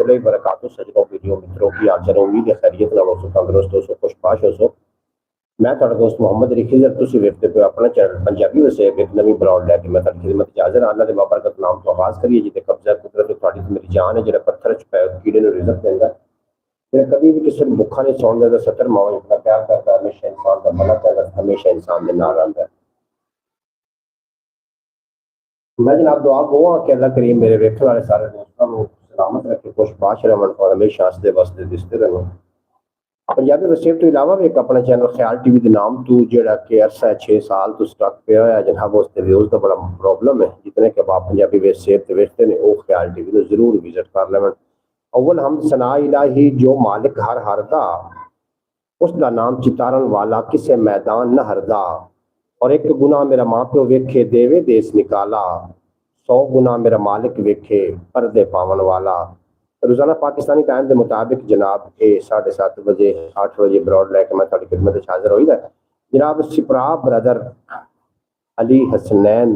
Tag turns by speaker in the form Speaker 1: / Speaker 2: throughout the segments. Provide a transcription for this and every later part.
Speaker 1: रहमतुल्लाहि व बरकातहू। सजदों वीडियो मित्रों की आज उम्मीद है खैरियत नाल हो, तंदुरुस्त हो, खुशबाश हो। मैं तुहाडा दोस्त मोहम्मद रिखीज़र, तुसीं वेखदे पे अपना चैनल पंजाबी वसेब एक नवीं ब्लॉग लैके मैं तुहाडी खिदमत च हाज़र हां। अल्लाह दे बाबरकत नाम तो आगाज़ करिए जिहदे कब्ज़ा कुदरत तुहाडी ते मेरी जान है, जिहड़ा पत्थर च पै कीड़े नूं रिज़क देंदा है। कभी भी किसी नूं भुखा नहीं सौण देंदा, सत्तर मावां जितना प्यार करदा, हमेशा इंसान दा भला चाहंदा, हमेशा इंसान दे नाल रहिंदा है। मैं जनाब दुआ गो हाँ कि अल्लाह करीम मेरे वेखण वाले सारे दोस्तों को सलामत रखे, खुशबाश रहन और हमेशा हसदे वसदे दिसदे रहन। पंजाबी वसेब तो इलावा भी एक अपना चैनल ख्याल टीवी के नाम तू जेड़ा कि अरसा 6 साल तो स्टक पे होया जनाब, उसके व्यूज़ का बड़ा प्रॉब्लम है। जितने के आप पंजाबी वसेब ते वेखते ने वो ख्याल टीवी को जरूर विजिट कर लेवन। अव्वल हम सना इलाही जो मालिक हर हरदा, उसका नाम चितारन वाला किसे मैदान न हरदा। और एक गुना मेरा माँ प्यो वेखे देवे देश निकाला, 100 गुना मेरा मालिक वेखे पर्दे पावन वाला। रोजाना पाकिस्तानी टाइम के मुताबिक जनाब ये 7:30 बजे 8 बजे ब्रॉड लैके मैं थोड़ी खिदमत हाजिर होई दा जनाब। सिपरा ब्रदर अली हसनैन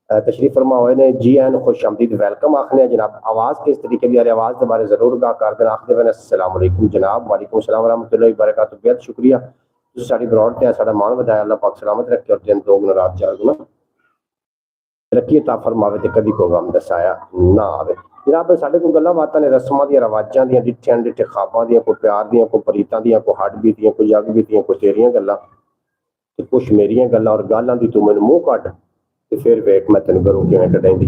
Speaker 1: तशरीफ फरमा हुए ने, जी एन खुश आमदीद वेलकम आखने जनाब। आवाज़ किस तरीके की आ रही आवाज़ के बारे जरूर गा कर देना आखते मैंने अस्सलाम वालेकुम जनाब। वालेकुम सलाम रहमतुल्लाहि व बरकातहू। बेहद शुक्रिया तुसीं साडी ब्रॉड ते साडा मान वधाया, अल्लाह पाक सलामत रखे और दिन दो गुना रात चार गुना तरक्की अता फरमावे ते कभी कोई गम दसाया ना आवे। जनाब साडे कोल गल्लां बातां ने रस्मां दियां रवाजां दियां, डिठे अनडिठे ख्वाबां दियां, कोई प्यार दियां, कोई प्रीतां दियां, कोई हड्ड बीतियां, कोई जग बीतियां, कोई तेरियां गल्लां ते कुछ मेरियां गल्लां। और गल्लां दी तू मैनूं मूंह कड्ड ते फिर वेख मैं तेनूं घरों किवें कढेंदी।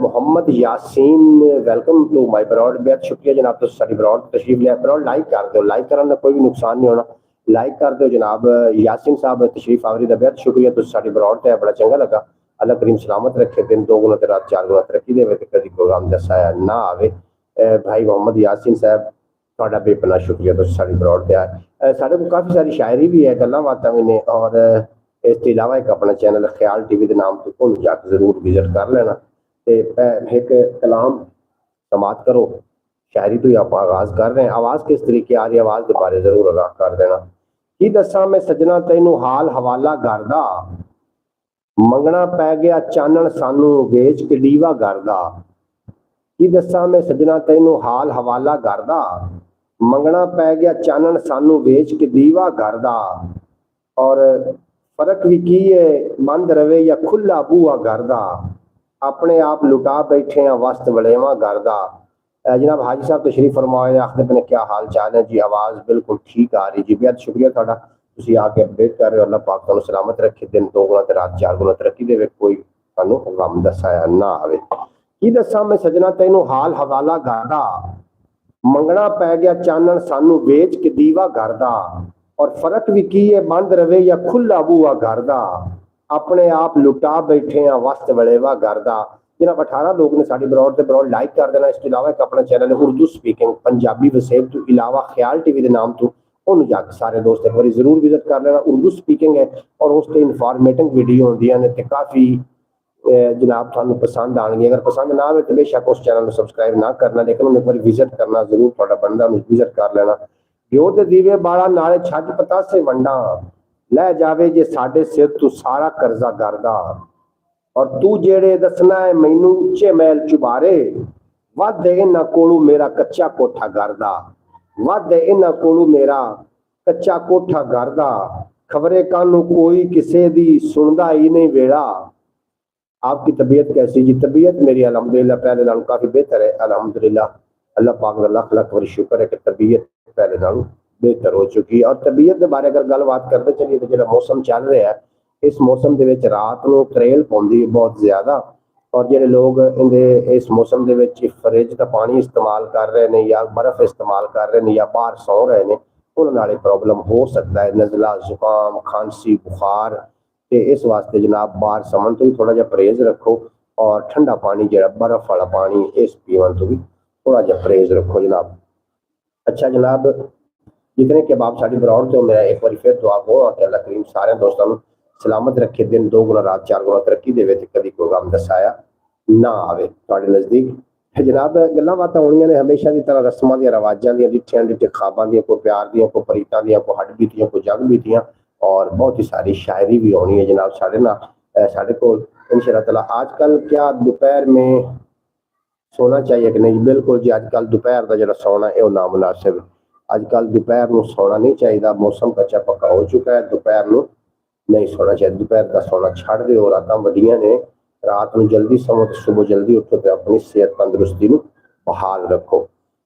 Speaker 1: Mohammad Yasin welcome to my broad. बेहद शुक्रिया जनाब तुसीं साडी ब्रॉड तशरीफ लिया। ब्रॉड लाइक कर दो, लाइक करन दा कोई भी नुकसान नहीं होना, लाइक कर दो जनाब। यासीन साहब तशरीफ आवरी दा बेहद शुक्रिया, तुसीं साडी ब्रॉड ते बड़ा चंगा लगा। अल्लाह करीम सलामत रखे, दिन दो गुना ते रात चार गुना तरक्की देवे ते कदी कोई गम दसाया ना आवे। भाई मोहम्मद यासीन साहब तुहाडा बेपनाह शुक्रिया, तुसीं साडी ब्रॉड ते आए। साडे कोल काफ़ी सारी शायरी भी है, गल्लां बातां भी ने और इस ते इलावा एक अपना चैनल ख्याल टीवी के नाम तो भुल जाके जरूर विजिट कर लेना ते एक कलाम समात करो। शायरी तो ही आप आगाज कर रहे हैं, आवाज़ किस तरीके आ रही है आवाज़ के बारे जरूर आगाह कर देना। की दसा मैं सजना तैनू हाल हवाला करदा, मंगना पै गया चानन सानू वेच के लीवा करदा। की दसा मैं सजना तैनू हाल हवाला करदा, मंगना पै गया चानन सानू वेच के दीवा करदा। और फर्क भी की है बंद रवे या खुला बूहा करदा, अपने आप लुटा बैठे हैं वस्त वलेवा करदा। जनाब हाजी साहब तशरीफ फरमाए आखिर मैंने क्या हाल चाल है जी, आवाज़ बिल्कुल ठीक आ रही जी। बेहद शुक्रिया तुहाडा, तुसीं आके अपडेट कर रहे हो। अल्लाह पाक तुहानूं सलामत रखे, दिन दो गुना ते रात चार गुना तरक्की देवे, कोई तुहानूं गम दसाया ना आवे। की दसा मैं सजना तैनूं हाल हवाला करदा, मंगना पै गया चानन सानू वेच के दीवा करदा। और फर्क भी की है बंद रवे या खुला बूहा करदा, अपने आप लुटा बैठे हैं वस्त वलेवा करदा। जनाब 18 लोग ने साडी ब्रॉड ते ब्रॉड लाइक कर देना। इसके अलावा एक अपना चैनल है उर्दू स्पीकिंग पंजाबी वसेब तो इलावा ख्याल टीवी के नाम तो उन्होंने जाके सारे दोस्त एक बार जरूर विजिट कर लेना। उर्दू स्पीकिंग है और उस इनफॉर्मेटिव वीडियो होंदियां ने ते काफ़ी जनाब थानू पसंद आएंगे। अगर पसंद ना आए तो बेशक उस चैनल को सब्सक्राइब ना करना, लेकिन उन्हें एक बार विजिट करना जरूर थोड़ा बनता, विजिट कर लेना। घ्यो ते दीवे बाला नाले छज पतासे वंडा, लै जावे जे साडे सिर तू सारा कर्जा करदा। और तू जेड़े दसना है मैनू उच्चे महल चुबारे, वध इन्हां कोलू मेरा कच्चा कोठा करदा, वध इन्हां कोलू मेरा कच्चा कोठा करदा। खबरे कानू कोई किसे दी सुनदा ही नहीं वेड़ा। आपकी तबीयत कैसी जी? तबीयत मेरी अल्हम्दुलिल्लाह पहले नालों काफ़ी बेहतर है अल्हम्दुलिल्लाह। अल्लाह पाक दा लख लख बारी शुक्र है कि तबीयत पहले नालों बेहतर हो चुकी है। और तबीयत के बारे अगर गलबात करते चलिए तो जो मौसम चल रहा है, इस मौसम के विच रात को त्रेल पौंदी है बहुत ज़्यादा। और जो लोग इस मौसम के फ्रिज का पानी इस्तेमाल कर रहे हैं या बर्फ इस्तेमाल कर रहे हैं या बाहर सौ रहे हैं, उन्होंने प्रॉब्लम हो सकता है, नज़ला जुकाम खांसी बुखार। तो इस वास्ते जनाब बाहर समन तो भी थोड़ा जहा परहेज रखो और ठंडा पानी जो बर्फ वाला पानी इस पीवन तो भी थोड़ा जहा परहेज रखो जनाब। अच्छा जनाब, जितने के बाप साड़ी ब्रॉड तो मैं एक बार फिर दुआ को अल्लाह करीम सारे दोस्तों को सलामत रखे, दिन दो गुना रात चार गुना तरक्की देवे ते कभी कोई गम दसाया ना आवे तुहाडे नज़दीक। जनाब गल्लां बातां होणियां ने हमेशा की तरह रस्मां दियां रवाजां दियां, डिठे अनडिठे ख्वाबां दियां, कोई प्यार दियां, कोई प्रीतां दियां, कोई हड्ड बीतियां, कोई जग बीतियां और बहुत ही सारी शायरी भी होनी है जनाब साढ़े ना साढ़े को इंशाअल्लाह ताला। आजकल क्या दोपहर में सोना चाहिए कि नहीं? बिल्कुल जी, अजकल दोपहर का जो सोना है वो नामुनासिब है। अजकल दोपहर में सोना नहीं चाहिए, मौसम कच्चा पक्का हो चुका है, दोपहर में नहीं सोना चाहिए। दोपहर का सोना छड़ दो, रातां वड्डियां ने, रात में जल्दी सोवो तो सुबह जल्दी उठो तो अपनी सेहत तंदुरुस्ती ਨੂੰ बहाल रखो।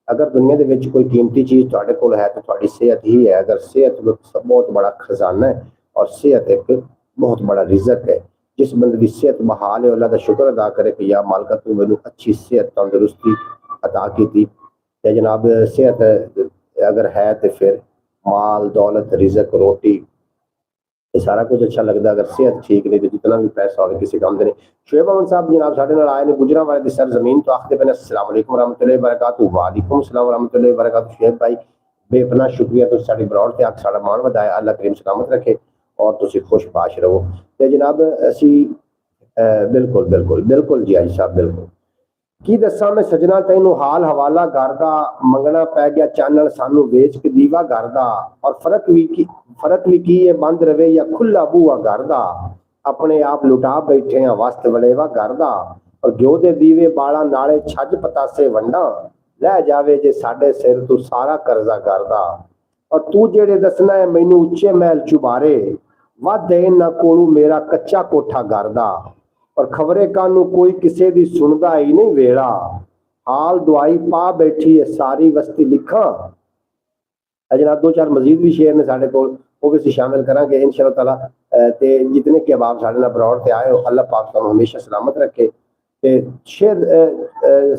Speaker 1: अगर दुनिया ਦੇ ਵਿੱਚ कोई कीमती चीज़ ਤੁਹਾਡੇ ਕੋਲ है तो ਤੁਹਾਡੀ सेहत ही है। अगर सेहत बहुत बड़ा खजाना है और सेहत एक बहुत बड़ा रिजक है। जिस बंदे की सेहत बहाल है, अल्लाह का शुक्र अदा करे कि या मालिका तू मैनू अच्छी सेहत तंदुरुस्ती अता की थी। ते जनाब सेहत अगर है तो फिर माल दौलत रिजक रोटी ये सारा कुछ अच्छा लगता। अगर सेहत ठीक नहीं तो जितना भी पैसा हो किसी काम दे नहीं। शुएब अहमद साहब जनाब साढ़े नाल आए ने गुजरांवाले दी सरजमीन तो आखदे पे अस्सलाम वालेकुम रहमतुल्लाहि बरकातहू। वालेकुम सलाम रहमतुल्लाहि बरकातहू। शुएब भाई बेपना शुक्रिया, तुसीं साडी ब्रॉड ते आके साडा मान वधाया, अल्लाह करीम सलामत रखे और तुसीं खुशबाश रहो। ते जनाब असी बिल्कुल बिल्कुल बिल्कुल जी हाजी साहब बिल्कुल। की दसा मैं सजना तैनू हाल हवाला घर दा, मंगना पै गया चानन सानू वेच के दीवा घर दा। और फर्क भी की है बंद रवे या खुला बूआ घर दा। अपने आप लुटा बैठे हैं वस्त वलेवा घर दा। और घ्यो दे दीवे बाला नाले छज पतासे वंडा। लै जावे जे साडे सिर तू सारा कर्जा घर दा। और तू जेड़े दसना है मैनू उच्चे महल चुबारे, वध है इन्हां कोलू मेरा कच्चा कोठा घर दा। और खबरे कानू कोई किसे दी सुनदा ही नहीं वेड़ा। हाल दुआई पा बैठी है सारी वस्ती लिखा। जनाब दो चार मजीद भी शेर ने साढ़े को वो भी शामिल करांगे इंशाअल्लाह ताला। ते जितने के अहबाब साढ़े नाल ब्रॉड ते आए हो अल्लाह पाक तुहानू हमेशा सलामत रखे। ते शेर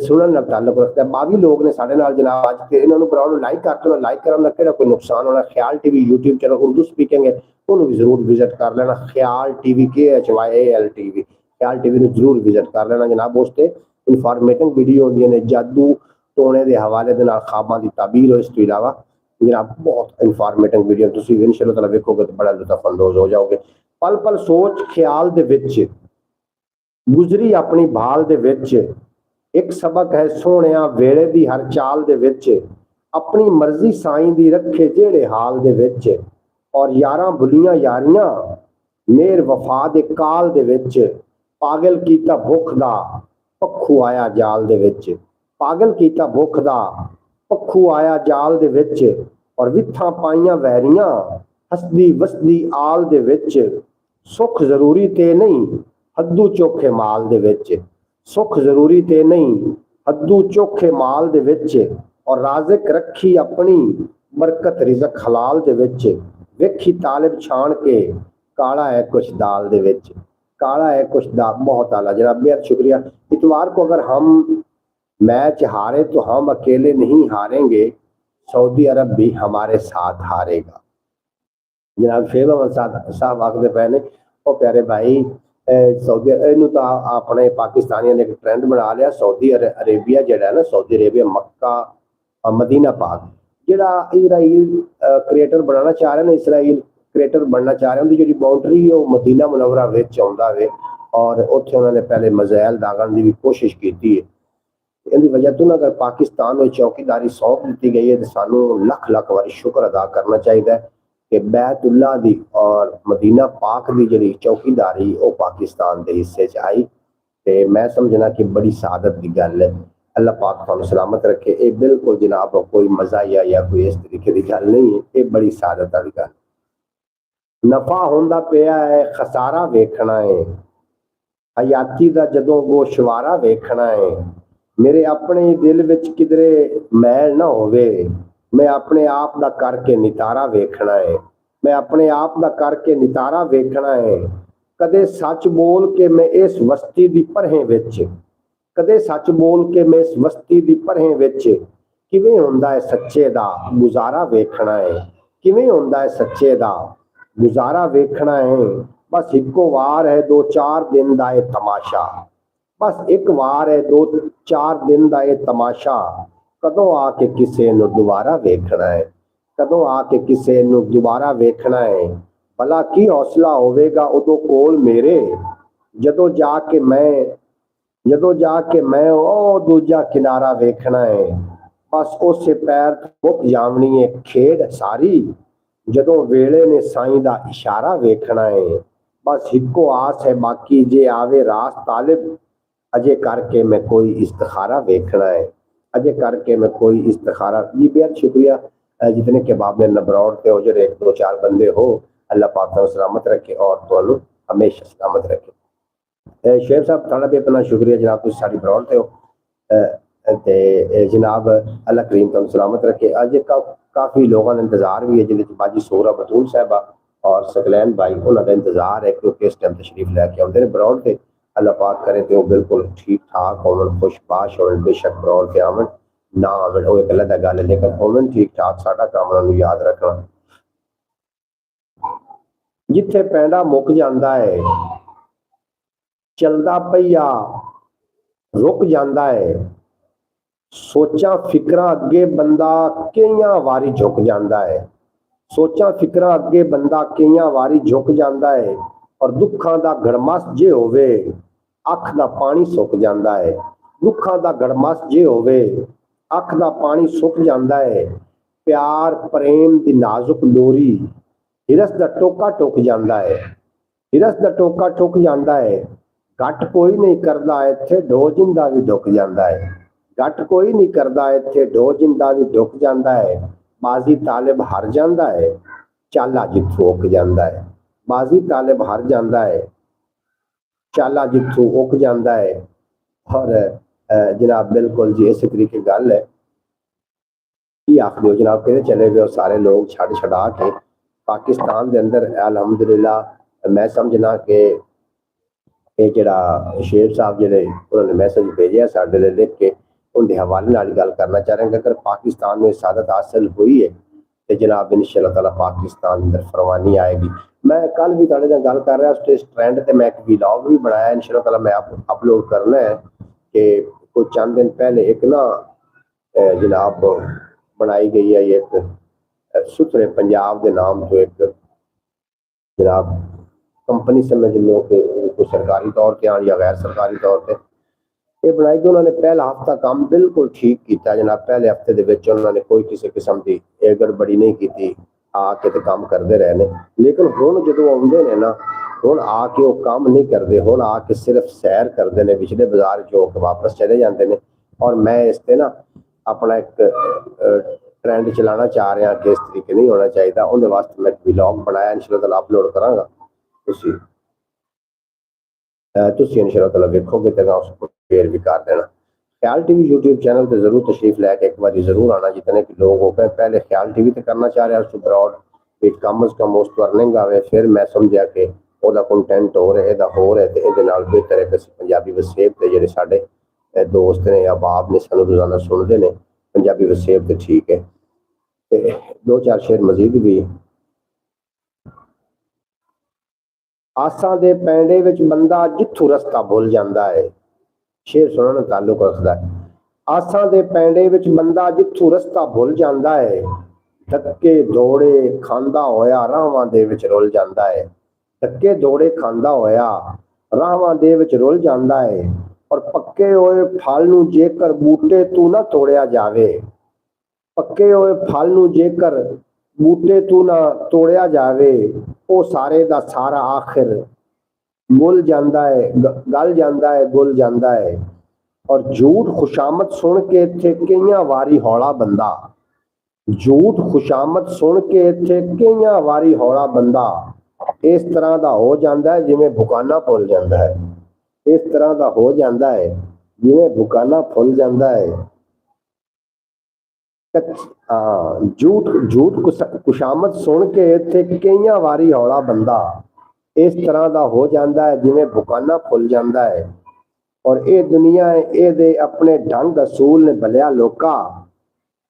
Speaker 1: सुनन नाल ताल्लुक रखता है। बाकी लोग ने साढ़े नाल जनाब अज ते इन्हां नू ब्रॉड नू लाइक कर दो। लाइक करन दा केड़ा कोई नुकसान होना। ख्याल TV YouTube channel Urdu speaking है, उन्होंने भी जरूर विजिट कर लेना। ख्याल टीवी KHYAL टीवी ख्याल टीवी ਨੂੰ ਜ਼ਰੂਰ ਵਿਜ਼ਿਟ ਕਰ ਲੈਣਾ ਜਨਾਬ। ਉਸ ਤੇ ਇਨਫੋਰਮੇਟਿਵ ਵੀਡੀਓ ਹੁੰਦੀਆਂ ਨੇ, ਜਾਦੂ ਟੋਣੇ ਦੇ ਹਵਾਲੇ ਦੇ ਨਾਲ ਖਾਬਾਂ ਦੀ ਤਾਬੀਰ ਹੋ। ਇਸ ਤੋਂ ਇਲਾਵਾ ਜਨਾਬ ਬਹੁਤ ਇਨਫੋਰਮੇਟਿਵ ਵੀਡੀਓ ਤੁਸੀਂ ਇਨਸ਼ਾਅੱਲਾਹ ਤਾਲਾ ਵੇਖੋਗੇ ਤਾਂ ਬੜਾ ਲੁਤਫ ਅੰਦੋਜ਼ ਹੋ ਜਾਓਗੇ। ਪਲ ਪਲ ਸੋਚ ਖਿਆਲ ਦੇ ਵਿੱਚ ਗੁਜ਼ਰੀ ਆਪਣੀ ਭਾਲ ਦੇ ਵਿੱਚ। ਇੱਕ ਸਬਕ ਹੈ ਸੋਹਣਿਆ ਵੇਲੇ ਦੀ ਹਰ ਚਾਲ ਦੇ ਵਿੱਚ। ਆਪਣੀ ਮਰਜ਼ੀ ਸਾਈਂ ਦੀ ਰੱਖੇ ਜਿਹੜੇ ਹਾਲ ਦੇ ਵਿੱਚ। ਔਰ ਯਾਰਾਂ ਭੁੱਲੀਆਂ ਯਾਰੀਆਂ ਮੇਰ ਵਫਾ ਦੇ ਕਾਲ ਦੇ ਵਿੱਚ। पागल कीता भुख दा पक्खू आया जाल दे विच। पागल कीता भुख दा पक्खू आया जाल दे विच। और विथां पाइयां वैरियां हसदी वसदी आल दे विच। सुख जरूरी ते नहीं हद्दू चोखे माल दे विच। सुख जरूरी ते नहीं हद्दू चोखे माल दे विच। और राज़िक रखी अपनी बरकत रिज़क हलाल दे विच। वेखी तालिब छान के काला है कुछ दाल दे विच। काला है कुछ दाल। बहुत आला जनाब बेहद शुक्रिया। इतवार को अगर हम मैच हारे तो हम अकेले नहीं हारेंगे, सऊदी अरब भी हमारे साथ हारेगा। जनाब शेब अहमद साहब आखते पे ने ओ प्यारे भाई सऊदी इनू तो अपने पाकिस्तानियों ने एक ट्रेंड बना लिया। सऊदी अरेबिया जड़ा ना, सऊदी अरेबिया मक्का मदीना पाक जड़ा इसराइल क्रिएटर बनाना चाह रहे हैं, इसराइल क्रिएटर बनना चाह रहे हैं। उनकी जी बाउंड्री है मदीना मुनव्वरा विच आउंदा वे और उत्थे उन्होंने पहले मिसाइल दागण की भी कोशिश की है। इनकी वजह तो अगर पाकिस्तान में चौकीदारी सौंप दी गई है तो सानू लख लख बारी शुक्र अदा करना चाहिए कि बैतुल्ला दी और मदीना पाक की जी चौकीदारी वो पाकिस्तान के हिस्से च आई। तो मैं समझना कि बड़ी सादत की गल है। अल्लाह पाक तुहानू सलामत रखे। ये बिल्कुल जनाब कोई मजाया या कोई इस तरीके की गल नहीं है, ये बड़ी सादत वाली गल। नफा होंदा पिया है खसारा वेखना है। हयाती दा जदों गोशवारा वेखना है। मेरे अपने दिल विच किधरे मैल ना होवे। मैं अपने आप दा करके नितारा वेखना है। मैं अपने आप दा करके नितारा वेखना है। कदे सच बोल के मैं इस वस्ती दी परहें विच। कदे सच बोल के मैं इस वस्ती दी परहें विच। किवें हुंदा है सच्चे दा गुजारा वेखना है। किवें हुंदा है सच्चे दा गुजारा वेखना है। बस इको वार है दो चार दिन दा ये तमाशा। बस एक वार है दो चार दिन दा ये तमाशा। कदों आके किसे नू दोबारा वेखना है। कदों आके किसे नू दोबारा वेखना है। भला की हौसला होवेगा उदों कोल मेरे। जदों जाके मैं ओ दूजा किनारा वेखना है। बस उसे पैर मुक जावनी है खेड सारी। जदों वेले ने साईं दा इशारा वेखना है। बस इको आस है बाकी जे आवे रास तालिब। अजे करके मैं कोई इस्तिखारा देखना है, अजे करके मैं कोई इस्तिखारा। जी बेहद शुक्रिया जितने के बाब में नबरौर थे हो जो एक दो चार बंदे हो, अल्लाह पाक तुहानू सलामत रखे और तुहानू हमेशा सलामत रखे। शेर साहब थोड़ा भी अपना शुक्रिया जनाब, तुम साड़ी बरौर थे हो जनाब, अल्लाह करीम तुहानू सलामत रखे। अज काफ़ी लोगों का इंतजार भी है जिन्हें बाजी सोहरा बतूल साहबा और सकलैन भाई, उन्होंने इंतजार है क्योंकि इस टाइम तशरीफ लैके आते हैं बरौर से। अल्लाह पाक करे तो बिल्कुल ठीक ठाक होवन, खुशबाश होवन, बेशक बरौर से आवन ना आवन वो एक अलग गल है, लेकिन होवन ठीक ठाक। साडा काम उन्होंने याद रखना। जिथे पैंडा मुक जाता है चलदा पहिया रुक जाता है, सोचा फिक्रा अगे बंदा कई वारी झुक जाता है, सोचा फिक्रा अगे बंदा कई वारी झुक जाता है, और दुखा का गड़मस जे होवे अख का पानी सुक जाता है, दुखा का गड़मस जे होवे अख का पानी सुक जाता है, प्यार प्रेम की नाजुक डोरी हिरस का टोका टुक जाता है, हिरस का टोका टुक जाता है, घट कोई नहीं करता इत्थे डो जिंदा भी डुक जाता है, घट कोई नहीं करता इत्थे डो जिंदा भी डुक जाता है, बाजी तालिब हार जाता है चाला जिथों उक जाता है, बाजी तालिब हार जाता है चाला जिथों उक जाता है। और जनाब बिल्कुल जी इस तरीके गल है की आख दो जनाब, कहते चले गए सारे लोग छड़ छड़ा के पाकिस्तान के अंदर अलहमदुलिल्लाह। मैं समझना कि ये जरा शेर साहब जो उन्होंने मैसेज भेजे साढ़े लिए लिख के उनके हवाले नाल गल करना चाह रहे हैं कि अगर पाकिस्तान में सादत हासिल हुई है तो जनाब इंशाअल्लाह ताला पाकिस्तान अंदर फरमानी आएगी। मैं कल भी थोड़े दिन गल कर रहा उस ट्रेंड से मैं एक व्लॉग भी बनाया, इंशाअल्लाह ताला मैं अपलोड करना है कि कुछ चंद दिन पहले एक ना जनाब बनाई गई है एक सुथरे पंजाब के नाम तो एक जनाब कंपनी समझ लो कि सरकारी तौर पर या गैर सरकारी तौर पर ये बनाई कि उन्होंने पहला हफ्ता काम बिल्कुल ठीक किया जनाब। पहले हफ्ते के उन्होंने कोई किसी किस्म की गड़बड़ी नहीं की, आके तो काम करते रहे ने। लेकिन हुण जो आते ने ना हुण आके वो काम नहीं करते, हुण आके सिर्फ सैर करते हैं पिछले बाजार जो वापस चले जाते हैं। और मैं इस पर ना अपना एक ट्रेंड चलाना चाह रहा कि इस तरीके नहीं होना चाहिए। उन्हें वास्ते मैं व्लॉग बनाया, इंशाअल्लाह अपलोड करांगा, इंशाअल्लाह ताला देखोगे तो उसको शेयर भी कर देना। ख्याल टीवी यूट्यूब चैनल पर जरूर तशरीफ लैके एक बार जरूर आना जितने कि लोग हो गए। पहले ख्याल टीवी तो करना चाह रहा उस ब्रॉड कम अज कम उस अर्निंग आवे, फिर मैं समझा कि वह कंटेंट हो रहा है तो ये बेहतर है कि पंजाबी वसेब के जोड़े साढ़े दोस्त ने या बाप ने सानू रोजाना सुनते हैं पंजाबी वसेब तो ठीक है। दो चार शेर मजीद भी आसा दे पैंडे विच बंदा जिथों रस्ता भुल जाता है, शेर सुनने ताल्लुक रखता है। आसा दे पैंडे विच बंदा जिथों रस्ता भुल जाता है, धक्के दौड़े खांदा होया राहां दे विच रुल जाता है, धक्के दौड़े खांदा होया राहां दे विच रुल जाता है। और पक्के होए फल नूं जेकर बूटे तू ना तोड़िया जावे, पक्के होए फल नूं जेकर बूटे तू ना तोड़िया जावे, वो सारे दा सारा आखिर गुल जाता है, गल जाता है, गुल जाता है। और झूठ खुशामद सुन के इत्थे कई वारी हौला बंदा, झूठ खुशामद सुन के इत्थे कई वारी हौला बंदा इस तरह का हो जाता है जिवें बुकाना फुल जाता है, इस तरह का हो जाता है जिवें बुकाना फुल जाता है। झूठ झूठ खुशामद सुन के इत्थे कई वारी हौला बंदा इस तरह का हो जाता है जिवें बुकाना फुल जाता है। और ये दुनिया ये अपने ढंग असूल ने बलिया लोका,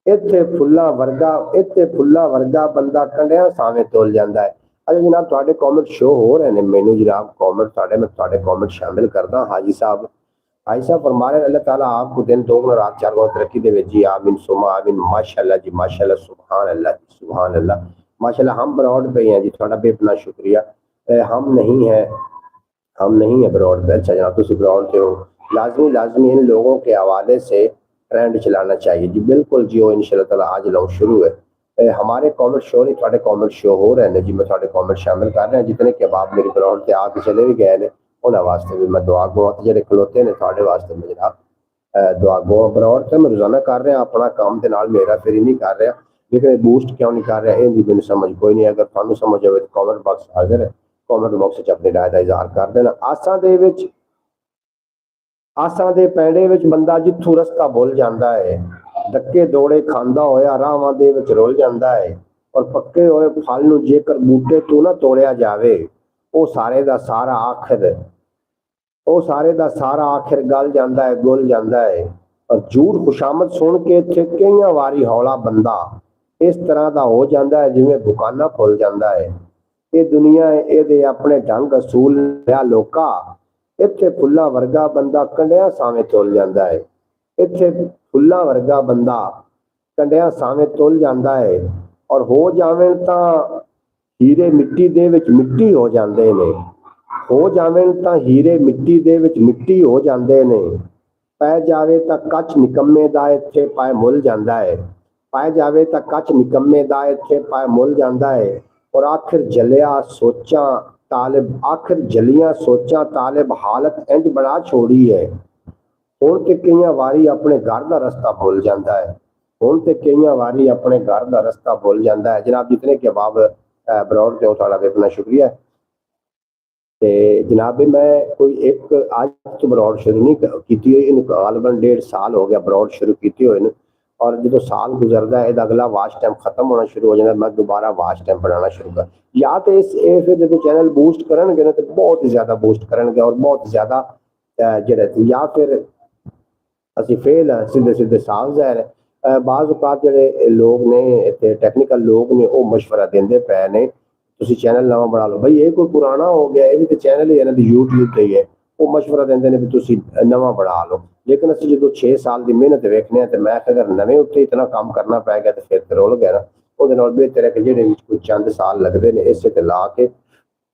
Speaker 1: इत्थे फुल्ला वर्गा बंदा कंडिया सावे तोल जाता है। अच्छा जनाब तुहाडे कॉमेंट शो हो रहे हैं मैनू जनाब, कॉमेंट मैं कॉमेंट शामिल करदा। हाजी साहब फरमा रहे अल्लाह ताला आपको दिन दोगुना रात चार गुना तरक्की दे जी, आमीन सुमा आमीन। माशाल्लाह जी माशाल्लाह, सुभान अल्लाह सुभान अल्लाह माशाल्लाह। हम ब्रॉड पे हैं जी, थोड़ा बेपना शुक्रिया। हम नहीं है ब्रॉड पे। अच्छा जनाब तुम ब्रॉड पे हो, लाजमी इन लोगों के हवाले से ट्रेंड चलाना चाहिए जी। बिल्कुल जी वो इंशाल्लाह ताला आज लॉन्च शुरू है। हमारे कॉमेंट शो नहीं थोड़े कॉमेंट शो हो रहे हैं जी, मैं थोड़े कॉमेंट शामिल कर रहे हैं जितने के अब आप मेरी ब्रॉड से आके चले भी गए हैं। उन्होंने वास्ते भी मैं दुआ गो जो खलोते ने थोड़े वास्ते मैं जनाब दुआ गो बरौर से मैं रोजाना कर रहा अपना काम के नाल मेरा फिर नहीं कर रहा लेकिन बूस्ट क्यों नहीं कर रहा ये मैंने समझ कोई नहीं अगर थानू समझ आए तो कॉमेंट बॉक्स हाजिर है कॉमेंट बॉक्स अपनी राय का इजहार कर देना आसां दे पैंडे विच बंदा जिथों रस्ता भुल जाता है धक्के दौड़े खांदा होया राहां दे विच रुल जाता है और पक्के हुए फल नूं जेकर बूटे तो ना तोड़िया जावे वो सारे दा सारा आखिर गल जाता है गुल जाता है और झूठ खुशामद सुन के इत्थे कई वारी हौला बंदा इस तरह का हो जाता है जिवें दुकाना फुल जाता है ये दुनिया ये अपने ढंग असूल लिया लोका इत्थे फुल्ला वर्गा बंदा कंडिया सावें तुल जाता है इत्थे फुल्ला वर्गा बंदा कंडिया सावें तुल जाता है और हो जावे तां हीरे मिट्टी दे विच मिट्टी हो जाते ने हो जावे तां हीरे मिट्टी दे विच मिट्टी हो जाते ने पै जावे तां कच निकम्मे दा इत्थे पाए मुल जाता है पाए जावे तां कच निकम्मे दा इत्थे पाए मुल जाता है और आखिर जलिया सोचा तालिब हालत इंज बड़ा छोड़ी है हुण ते कई वारी अपने घर का रस्ता भुल जाता है हुण ते कई वारी अपने घर का रस्ता भुल जाता है जनाब जितने के जवाब बरौर के थोड़ा बेपना शुक्रिया ते जनाब मैं कोई एक आज तो बरौर शुरू नहीं की गालबन 1.5 साल हो गया बरौर शुरू की हुए और जो साल गुजरता है अगला वाच टाइम खत्म होना शुरू हो जाता है मैं दोबारा वाच टाइम बनाना शुरू कर या तो फिर जो चैनल बूस्ट करेंगे ना तो बहुत ही ज्यादा बूस्ट करेंगे और बहुत ज्यादा जो या फिर असि फेल हैं सीधे सीधे साफ ज़ाहिर है बाज़ औकात जो लोग ने इतने टेक्निकल लोग ने वो मशवरा देंदे पे ने तुसी चैनल नवा बना लो भाई ये कोई पुराना हो गया ये भी तो चैनल ही है ना यूट्यूब पे ही है वो मशवरा देंदे ने भी तुसी नवा बना लो लेकिन असि जो 6 साल की मेहनत वेखने तो मैं अगर नवे उत्ते इतना काम करना पै गया तो फिर तो रोल गया ना वो बेहतर है कि जेडे कोई चंद साल लगते हैं इसे ते ला के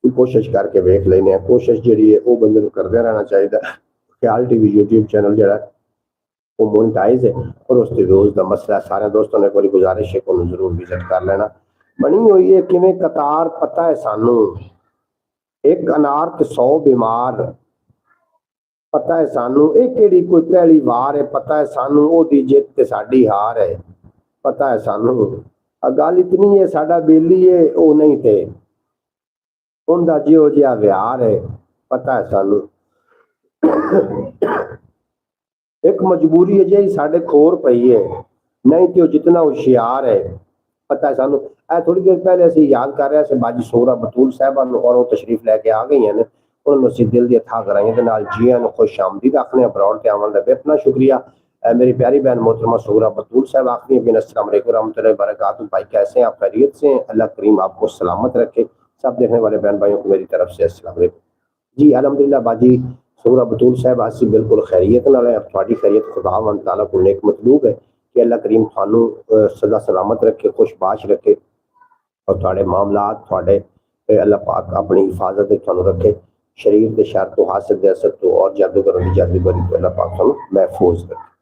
Speaker 1: कोशिश करके वेख लेने कोशिश जी है वो बंदे करते रहना चाहिए ख्याल टीवी यूट्यूब चैनल जो वो मोनेटाइज है और उसके रोज का मसला सारे दोस्तों ने कोई गुजारिश है को जरूर विजिट कर लेना बनी हुई है कि कतार पता है सानू एक अनार ते 100 बीमार पता है सानू एक केड़ी कोई पहली वार है पता है सानू ओदी जित ते साडी हार है पता है सानू गल इतनी है साडा बेली है वो नहीं थे उनका जिहो जिहा व्यार है पता है सानू एक मजबूरी है जी साढ़े खोर पई है नहीं तो जितना होशियार है पता है सानू थोड़ी देर पहले असं याद कर रहे बाजी सोहरा बतूल साहबा और वो तशरीफ लैके आ गई हैं उन्होंने असीं दिल दी अथा कराई जियां खुश आमदीद आखने बरौर ते आवन दा बेहतना शुक्रिया मेरी प्यारी बहन मोहतरमा सोहरा बतूल साहब आखनी बिन अस्सलाम वालेकुम रहमतुल्लाहि बरकातहू भाई कैसे हैं आप खैरियत से अल्लाह करीम आपको सलामत रखे सब देखने वाले बहन भाइयों को मेरी तरफ से अस्सलाम वालेकुम जी अलहमदुलिल्लाह बाजी सोहरा बतूल साहब आज बिल्कुल खैरियत नाल है थोड़ी खैरियत खुदा वन ताला को नेक मतलूब है कि अल्लाह करीम थानू सदा सलामत रखे खुशबाश रखे और थोड़े मामलात थोड़े अल्लाह पाक अपनी हिफाजत थानू रखे शरीर के शर तो हासिल दे असर तो और जादूगरों की जादूगरी तो अल्लाह पाक थानू महफूज रखे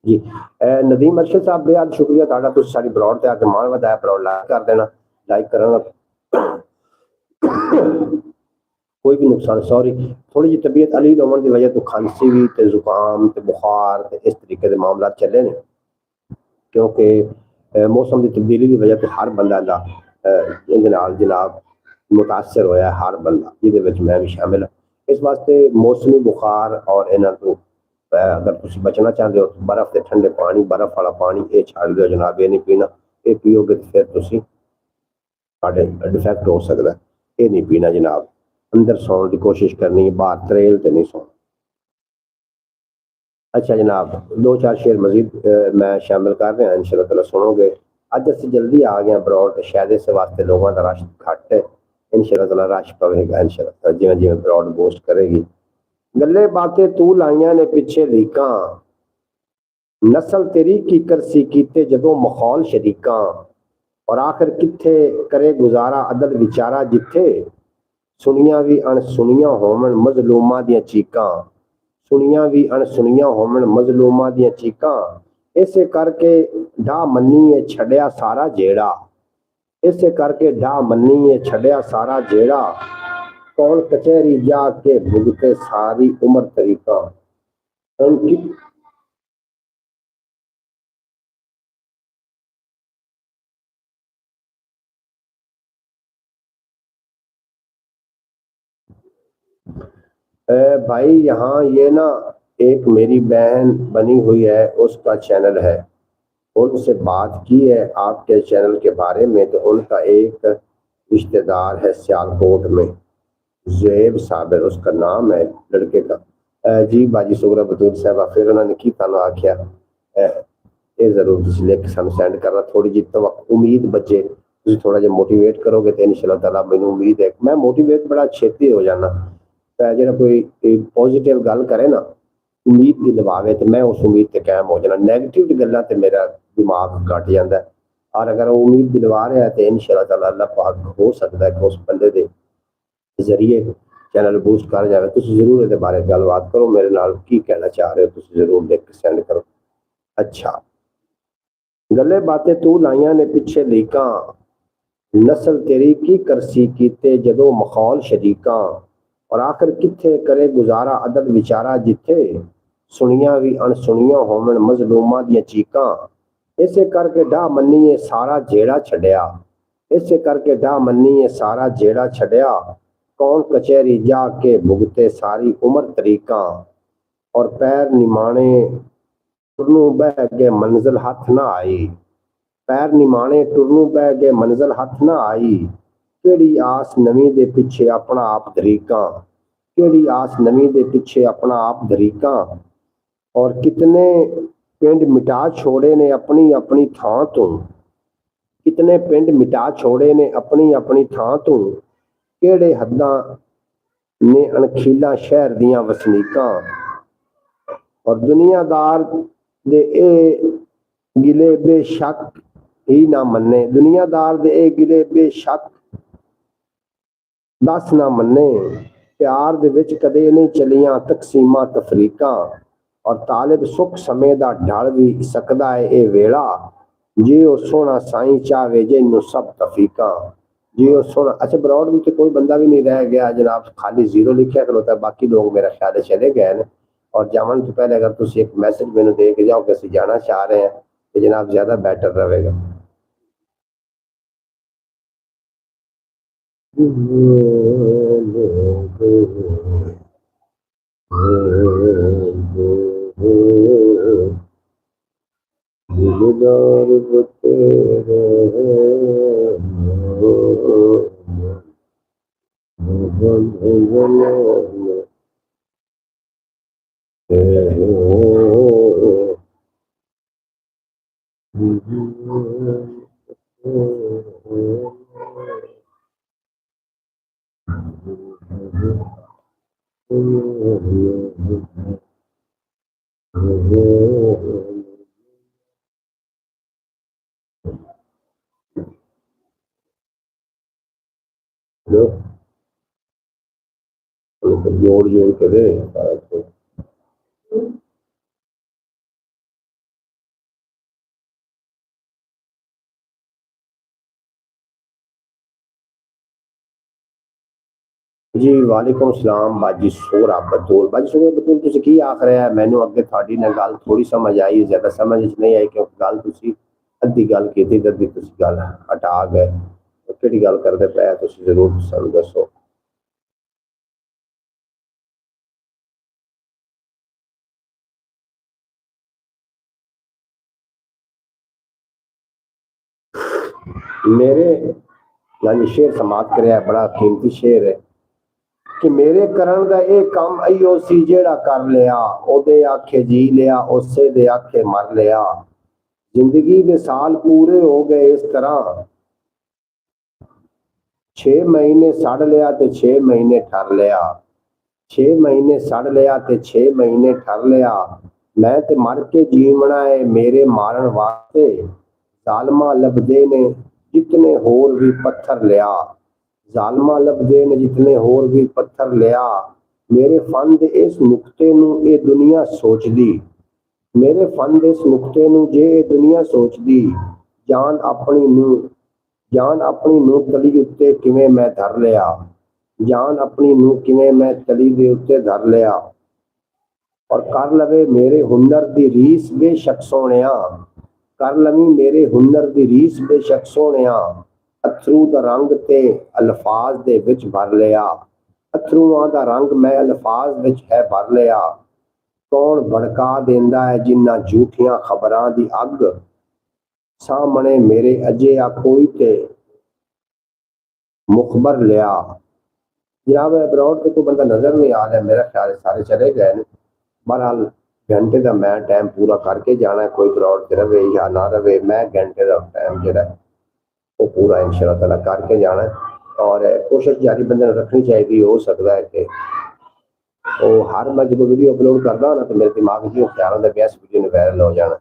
Speaker 1: जी नदीम अरशद साहब बेहद शुक्रिया तुहाडा तुसीं साडी ब्रॉड ते आके मान वधाया ब्रॉड लाइक कर देना लाइक करना कोई भी नुकसान सॉरी थोड़ी जी तबीयत अलील होने की वजह तो खांसी भी ते जुकाम ते बुखार ते इस तरीके के मामला चले ने क्योंकि मौसम की तब्दीली की वजह तो हर बंदा दा जनाब मुतासर होया हर बंदा जिहदे मैं भी शामिल हाँ इस वास्ते मौसमी बुखार और इन्हां तो अगर तुम बचना चाहते हो तो बर्फ के ठंडे पानी बर्फ वाला पानी ये छाड़ दो जनाब ये नहीं पीना ये पीओगे तो फिर तुम डिफेक्ट हो सकता है ये नहीं पीना जनाब अंदर सोने की कोशिश करनी है बाहर त्रेल तो नहीं सोना अच्छा जनाब 2-4 शेर मजीद मैं शामिल कर रहा इंशाअल्लाह ताला सुनोगे अज अस जल्दी आ गए ब्रॉड शायद इस वास्ते लोगों का रश घट है इंशाअल्लाह ताला रश पवेगा इंशाअल्लाह जिवें जिवें ब्रॉड बोस्ट करेगी गल्ले बातें तू लाइया ने पिछे लीका नस्ल तेरी की करसी कीते जदों मखौल शरीका और आखिर किथे करे गुजारा अदल विचारा जिथे सुनिया भी अणसुनिया होवन मजलूमा दियां चीकां सुनिया भी अणसुनिया होवन मजलूमा दियां चीकां इसे करके ढा मन्नीए छड़िया सारा जेड़ा इसे करके ढा मन्नीए छड़िया सारा जेड़ा कौन कचहरी जाके भुगते सारी उम्र तरीका। उनकी भाई यहाँ ये ना एक मेरी बहन बनी हुई है, उसका चैनल है, उनसे बात की है आपके चैनल के बारे में। तो उनका एक रिश्तेदार है सियालकोट में, ज़ुएब साबिर उसका नाम है लड़के का। जी बाजी सुगरा बतूर साहबा, फिर उन्होंने की तानू आख्या ये जरूर तुम लिख सानू सेंड करना, थोड़ी जी तो उम्मीद बचे, तुम थोड़ा जिहा मोटिवेट करोगे तो इंशाअल्लाह ताला मैनू उम्मीद है मैं मोटिवेट बड़ा छेती हो जाना। जो कोई पॉजिटिव गल करे ना, उम्मीद की दिलावे, तो मैं उस उम्मीद से कायम हो जाना। नैगेटिव गल्लां ते मेरा दिमाग घट जाता है, और अगर वो उम्मीद दिलवा रहा है तो इंशाअल्लाह ताला अल्लाह पाक हो सकता है कि उस बंदे के जरिए चैनल बूस्ट कर जाए। तुम जरूर ये बारे गलबात करो मेरे नाल, की कहना चाह रहे हो तुम जरूर लिख के सेंड करो। अच्छा, गले बातें तू लाइया ने पिछे लीकां, नस्ल तेरी की करसी कीते जदों मखौल शरीकां, और आखिर किथे करे गुजारा अदल विचारा जिथे, सुनिया भी अणसुनिया होवन मजलूमां दियां चीकां। इसे करके डा मन्नीए सारा जेड़ा छड्या, इसे करके डा मन्नीए सारा जेड़ा छड्या, कौन कचहरी जाके भुगते सारी उम्र तरीका, और पैर निमाणे टुरनू बह गए मंजिल हथ ना आई, पैर निमाणे टुरनू बह गए मंजिल हथ ना आई, केड़ी आस नवीं दे पिछे अपना आप धरीकां, केड़ी आस नवीं दे पिछे अपना आप धरीकां, और कितने पिंड मिटा छोड़े ने अपनी अपनी थां तो, कितने पिंड मिटा छोड़े ने अपनी अपनी थां तो, केड़े हद्दां ने अणखीला शहर दियां वसनीकां, और दुनियादार दे ए गिले बेशक ही ना मन्ने, दुनियादार दे ए गिले बेशक दस ना मन्ने, प्यार दे विच कदे नहीं चलियां तकसीमां तफरीकां, और तालिब सुख समय दा ढल भी सकदा है ए वेला, जे ओ सोना साईं चावे जिन्नू सब तफीकां, जे ओ सोना। अच्छा, ब्रॉड में तो कोई बंदा भी नहीं रह गया जनाब, खाली जीरो लिखा खलोता है, बाकी लोग मेरा ख्याल है चले गए हैं। और जावन तो पहले अगर तुम एक मैसेज मैंने दे के जाओ कि असं जाना चाह रहे हैं तो जनाब ज्यादा बेटर रहेगा। जोड़ जोड़ के दे सारा कुछ। जी वालेकुम सलाम बाजी सोरा बतूल, बाजी सोरा बतूल तुसी की आख रहे हैं, मैनू अगे थोड़ी ना गल थोड़ी समझ आई, ज्यादा समझ नहीं आई, क्योंकि गल तुसी अद्धी गल कीती ते अद्धी तुसी गल हटा गए, तो केड़ी गल करदे पे तुसी जरूर सानू दसो। मेरे यानी शेर समाप्त करे, बड़ा कीमती शेर है कि मेरे करण दा ए काम अयो सी जेड़ा कर लिया, ओदे आखे जी लिया, उसे दे आखे मर लिया, जिंदगी के साल पूरे हो गए इस तरह, 6 महीने सड़ लिया ते 6 महीने ठर लिया, 6 महीने सड़ लिया ते 6 महीने ठर लिया, मैं ते मर के जीवना है मेरे मारन वास्ते, जालमा लभदे ने जितने होर भी पत्थर लिया, जालमा लभदे ने जितने होर भी पत्थर लिया, मेरे फन दे इस नुक्ते नू ये दुनिया सोचदी, मेरे फन दे इस नुक्ते नू जे ये दुनिया सोचदी, जान अपनी नू तली उत्ते किवें मैं धर लिया, ਜਾਨ ਆਪਣੀ ਨੂੰ ਕਿਵੇਂ ਮੈਂ ਤਲੀ ਦੇ ਉੱਤੇ ਧਰ ਲਿਆ, ਔਰ ਕਰ ਲਵੇ ਮੇਰੇ ਹੁਨਰ ਦੀ ਰੀਸ ਬੇਸ਼ੱਕ ਸੋਹਣਿਆ, ਕਰ ਲਵੀ ਮੇਰੇ ਹੁਨਰ ਦੀ ਰੀਸ ਬੇਸ਼ੱਕ ਸੋਹਣਿਆ, ਅਥਰੂ ਦਾ ਰੰਗ ਤੇ ਅਲਫਾਜ਼ ਦੇ ਵਿੱਚ ਭਰ ਲਿਆ, ਅਥਰੂਆਂ ਦਾ ਰੰਗ ਮੈਂ ਅਲਫਾਜ਼ ਵਿੱਚ ਹੈ ਭਰ ਲਿਆ, ਕੌਣ ਭੜਕਾ ਦਿੰਦਾ ਹੈ ਜਿਨ੍ਹਾਂ ਝੂਠੀਆਂ ਖਬਰਾਂ ਦੀ ਅੱਗ, ਸਾਹਮਣੇ ਮੇਰੇ ਅਜਿਹਾ ਕੋਈ ਤੇ ਮੁਖਬਰ ਲਿਆ। जनाब अब्रॉड से कोई बंदा नजर नहीं आ रहा, मेरा ख्याल है सारे चले गए ने। बहरहाल घंटे का मैं टाइम पूरा करके जाना है, कोई अब्रॉड से रवे या ना रवे, मैं घंटे का टाइम जो है वो पूरा इंशाल्लाह ताला करके जाना है। और कोशिश जारी बंदे ने रखनी चाहिए, हो सकता है कि वो हर मैं जो वीडियो अपलोड करता ना तो मेरे दिमाग में ख्याल आता है इस वीडियो ने वायरल हो जाना।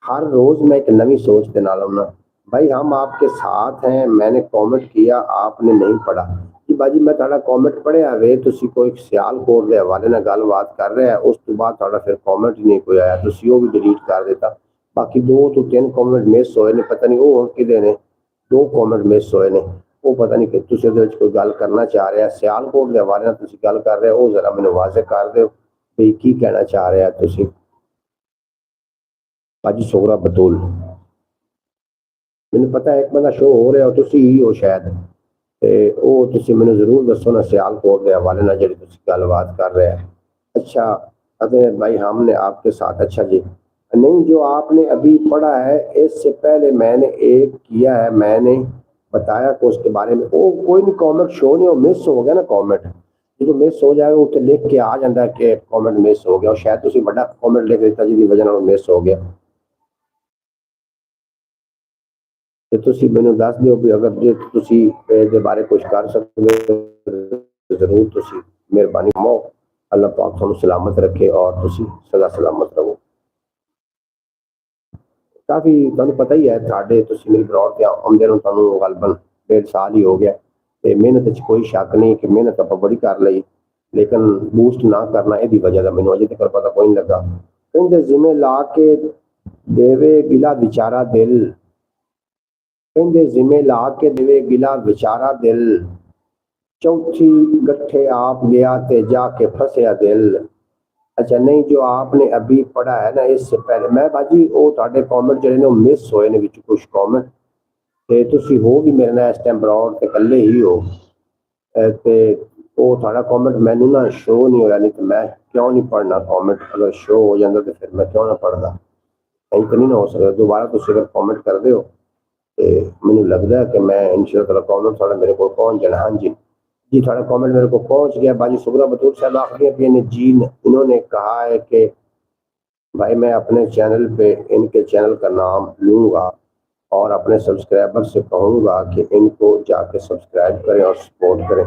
Speaker 1: हर रोज मैं एक नवी सोच के नाल आना, भाई हम आपके साथ हैं, मैंने कमेंट किया आपने नहीं पढ़ा कि भाजी मैं ਤੁਹਾਡਾ कमेंट पढ़िया वे, ਤੁਸੀਂ ਕੋਈ ਸਿਆਲਕੋਟ ਦੇ ਹਵਾਲੇ ਨਾਲ ਗੱਲਬਾਤ ਕਰ ਰਿਹਾ, ਉਸ ਤੋਂ ਬਾਅਦ ਤੁਹਾਡਾ ਫਿਰ ਕमेंट ਹੀ ਨਹੀਂ ਕੋਈ ਆਇਆ, ਤੁਸੀਂ ਉਹ ਵੀ ਡਿਲੀਟ ਕਰ ਦਿੱਤਾ। ਬਾਕੀ 2 ਤੋਂ 3 ਕमेंट ਮਿਸ ਹੋਏ ਨੇ, ਪਤਾ ਨਹੀਂ ਉਹ ਕਿਹਦੇ ਨੇ, 2 ਕमेंट ਮਿਸ ਹੋਏ ਨੇ, ਉਹ ਪਤਾ ਨਹੀਂ ਕਿ ਤੁਸੀਂ ਉਹਦੇ ਵਿੱਚ ਕੋਈ ਗੱਲ ਕਰਨਾ ਚਾਹ ਰਿਹਾ, ਸਿਆਲਕੋਟ ਦੇ ਹਵਾਲੇ ਨਾਲ ਤੁਸੀਂ ਗੱਲ ਕਰ ਰਹੇ ਹੋ, ਉਹ ਜ਼ਰਾ ਮੈਨੂੰ ਵਾਜ਼ਿਹ ਕਰ ਦਿਓ ਵੀ ਕੀ ਕਹਿਣਾ ਚਾਹ ਰਿਹਾ ਤੁਸੀਂ। ਭਾਜੀ ਸੋਹਰਾ ਬਤੂਲ, ਮੈਨੂੰ ਪਤਾ ਇੱਕ ਬੰਦਾ ਸ਼ੋ ਹੋ ਰਿਹਾ ਤੁਸੀਂ ਹੀ ਹੋ ਸ਼ਾयद, ਤੇ ਉਹ ਤੁਸੀਂ ਮੈਨੂੰ ਜ਼रूर ਦੱਸੋ ਨਾ सियालकोट के हवाले ਨਾਲ ਜਿਹੜੀ ਤੁਸੀਂ ਗੱਲਬਾत कर रहे हैं। अच्छा अरे भाई हमने आपके साथ, अच्छा जी नहीं जो आपने अभी पढ़ा है इससे पहले मैंने एक किया है, मैंने बताया कि उसके बारे में, वो कोई नहीं कमेंट शो नहीं हो, मिस हो गया ना कमेंट, जो मिस हो जाएगा उत्ते लिख के आ जाता है कि कमेंट मिस हो गया, और शायद तुसी बड़ा कमेंट लिख दिता जिसकी वजह ਨਾਲ मिस हो गया। ਤੇ ਤੁਸੀਂ ਮੈਨੂੰ ਦੱਸ ਦਿਓ ਵੀ ਅਗਰ ਜੇ ਤੁਸੀਂ ਇਹਦੇ ਬਾਰੇ ਕੁਝ ਕਰ ਸਕਦੇ ਹੋ ਜ਼ਰੂਰ ਤੁਸੀਂ ਮਿਹਰਬਾਨੀ ਮੋ, ਅੱਲਾਹ ਪਾਕ ਤੁਹਾਨੂੰ ਸਲਾਮਤ ਰੱਖੇ ਔਰ ਤੁਸੀਂ ਸਦਾ ਸਲਾਮਤ ਰਹੋ। ਕਾਫੀ ਤੁਹਾਨੂੰ ਪਤਾ ਹੀ ਹੈ ਤੁਹਾਡੇ ਤੁਸੀਂ ਮੇਰੀ ਬਰੌਡ ਤੇ ਆਉਂਦੇ ਨੂੰ ਤੁਹਾਨੂੰ ਗਲਬਨ 1.5 ਸਾਲ ਹੀ ਹੋ ਗਿਆ, ਤੇ ਮਿਹਨਤ 'ਚ ਕੋਈ ਸ਼ੱਕ ਨਹੀਂ ਕਿ ਮਿਹਨਤ ਆਪਾਂ ਬੜੀ ਕਰ ਲਈ, ਲੇਕਿਨ ਬੂਸਟ ਨਾ ਕਰਨਾ ਇਹਦੀ ਵਜ੍ਹਾ ਦਾ ਮੈਨੂੰ ਅਜੇ ਤੱਕ ਪਤਾ ਕੋਈ ਨਹੀਂ ਲੱਗਾ। ਕਹਿੰਦੇ ਜਿਵੇਂ ਲਾ ਕੇ ਦੇਵੇ ਗਿਲਾ ਵਿਚਾਰਾ ਦਿਲ, ਕਹਿੰਦੇ ਜਿਵੇਂ ਲਾ ਕੇ ਦੇਵੇ ਗਿਲਾ ਵਿਚਾਰਾ ਦਿਲ, चौथी गट्ठे आप गया ते जाके फंसया दिल। अच्छा नहीं जो आपने अभी पढ़ा है ना इससे पहले, मैं बाजी वो ਤੁਹਾਡੇ कमेंट ਜਿਹੜੇ ਨੇ ਮਿਸ ਹੋਏ ਨੇ ਵਿੱਚ ਕੁਝ ਕमेंट, ਤੇ ਤੁਸੀਂ ਹੋ ਵੀ ਮੇਰੇ ਨਾਲ ਇਸ ਟਾਈਮ ਬਰੌਡ ਤੇ ਇਕੱਲੇ ਹੀ ਹੋ, ਤੇ ਉਹ ਤੁਹਾਡਾ ਕमेंट ਮੈਨੂੰ ਨਾ ਸ਼ੋ ਨਹੀਂ ਹੋਇਆ, ਨਹੀਂ ਤੇ ਮੈਂ ਕਿਉਂ ਨਹੀਂ ਪੜਨਾ कमेंट, ਅਗਰ ਸ਼ੋ ਹੋ ਜਾਂਦਾ ਤੇ ਫਿਰ ਮੈਂ ਕਿਉਂ ਨਾ ਪੜਦਾ, ਐਂ ਤਾਂ ਨਹੀਂ ਨਾ ਹੋ ਸਕਦਾ। ਦੁਬਾਰਾ ਤੁਸੀਂ ਅਗਰ ਕमेंट ਕਰਦੇ ਹੋ ਤੇ ਮੈਨੂੰ ਲੱਗਦਾ ਹੈ ਕਿ मैं इंशाअल्लाह ताला कमेंट थोड़ा मेरे को पहुंच जाना। हाँ जी जी थोड़ा कमेंट मेरे को पहुंच गया। बाजी सुगरा बतूल साहब आखिरी ने जी इन्होंने कहा है कि भाई मैं अपने चैनल पे इनके चैनल का नाम लूँगा और अपने सब्सक्राइबर से कहूँगा कि इनको जाके सब्सक्राइब करें और सपोर्ट करें।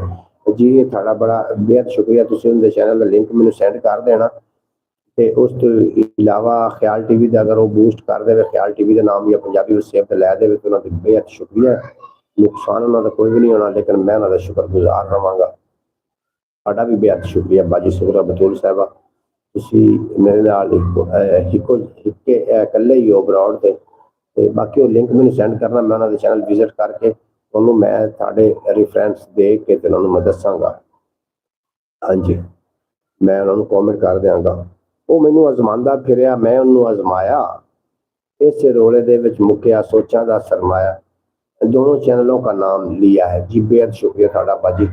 Speaker 1: जी ये थोड़ा बड़ा बेहद शुक्रिया, तुम उनके चैनल का लिंक मैंने सेंड कर देना, ਤੇ ਉਸ ਤੋਂ ਇਲਾਵਾ ਖਿਆਲ ਟੀਵੀ ਦਾ ਅਗਰ ਉਹ ਬੂਸਟ ਕਰ ਦੇਵੇ, ਖਿਆਲ ਟੀਵੀ ਦਾ ਨਾਮ ਜਾਂ ਪੰਜਾਬੀ ਵਿੱਚ ਸੇਵ ਤੇ ਲੈ ਦੇਵੇ ਤਾਂ ਉਹਨਾਂ ਦਾ ਬੇਹੱਦ ਸ਼ੁਕਰੀਆ। ਨੁਕਸਾਨ ਉਹਨਾਂ ਦਾ ਕੋਈ ਵੀ ਨਹੀਂ ਹੋਣਾ, ਲੇਕਿਨ ਮੈਂ ਉਹਨਾਂ ਦਾ ਸ਼ੁਕਰਗੁਜ਼ਾਰ ਰਹਾਂਗਾ। ਤੁਹਾਡਾ ਵੀ ਬੇਹੱਦ ਸ਼ੁਕਰੀਆ ਬਾਜੀ ਸੁਗਰਾ ਬਤੂਲ ਸਾਹਿਬਾ, ਤੁਸੀਂ ਮੇਰੇ ਨਾਲ ਇਕੱਲੇ ਹੀ ਹੋ ਬਰੌਡ ਤੇ ਬਾਕੀ ਉਹ ਲਿੰਕ ਮੈਨੂੰ ਸੈਂਡ ਕਰਨਾ, ਮੈਂ ਉਹਨਾਂ ਦੇ ਚੈਨਲ ਵਿਜ਼ਿਟ ਕਰਕੇ ਉਹਨੂੰ ਮੈਂ ਤੁਹਾਡੇ ਰੈਫਰੈਂਸ ਦੇ ਕੇ ਤੇ ਉਹਨਾਂ ਨੂੰ ਮੈਂ ਦੱਸਾਂਗਾ। ਹਾਂਜੀ ਮੈਂ ਉਹਨਾਂ ਨੂੰ ਕਮੈਂਟ ਕਰ ਦਿਆਂਗਾ। ਉਹ ਮੈਨੂੰ ਅਜ਼ਮਾਉਂਦਾ ਫਿਰਿਆ ਮੈਂ ਉਹਨੂੰ ਅਜ਼ਮਾਇਆ, ਇਸੇ ਰੋਲੇ ਦੇ ਵਿੱਚ ਮੁੱਕਿਆ ਸੋਚਾਂ ਦਾ ਸਰਮਾਇਆ। दोनों चैनलों का नाम लिया है जी, बेहद शुक्रिया ਤੁਹਾਡਾ ਬਾਜੀ।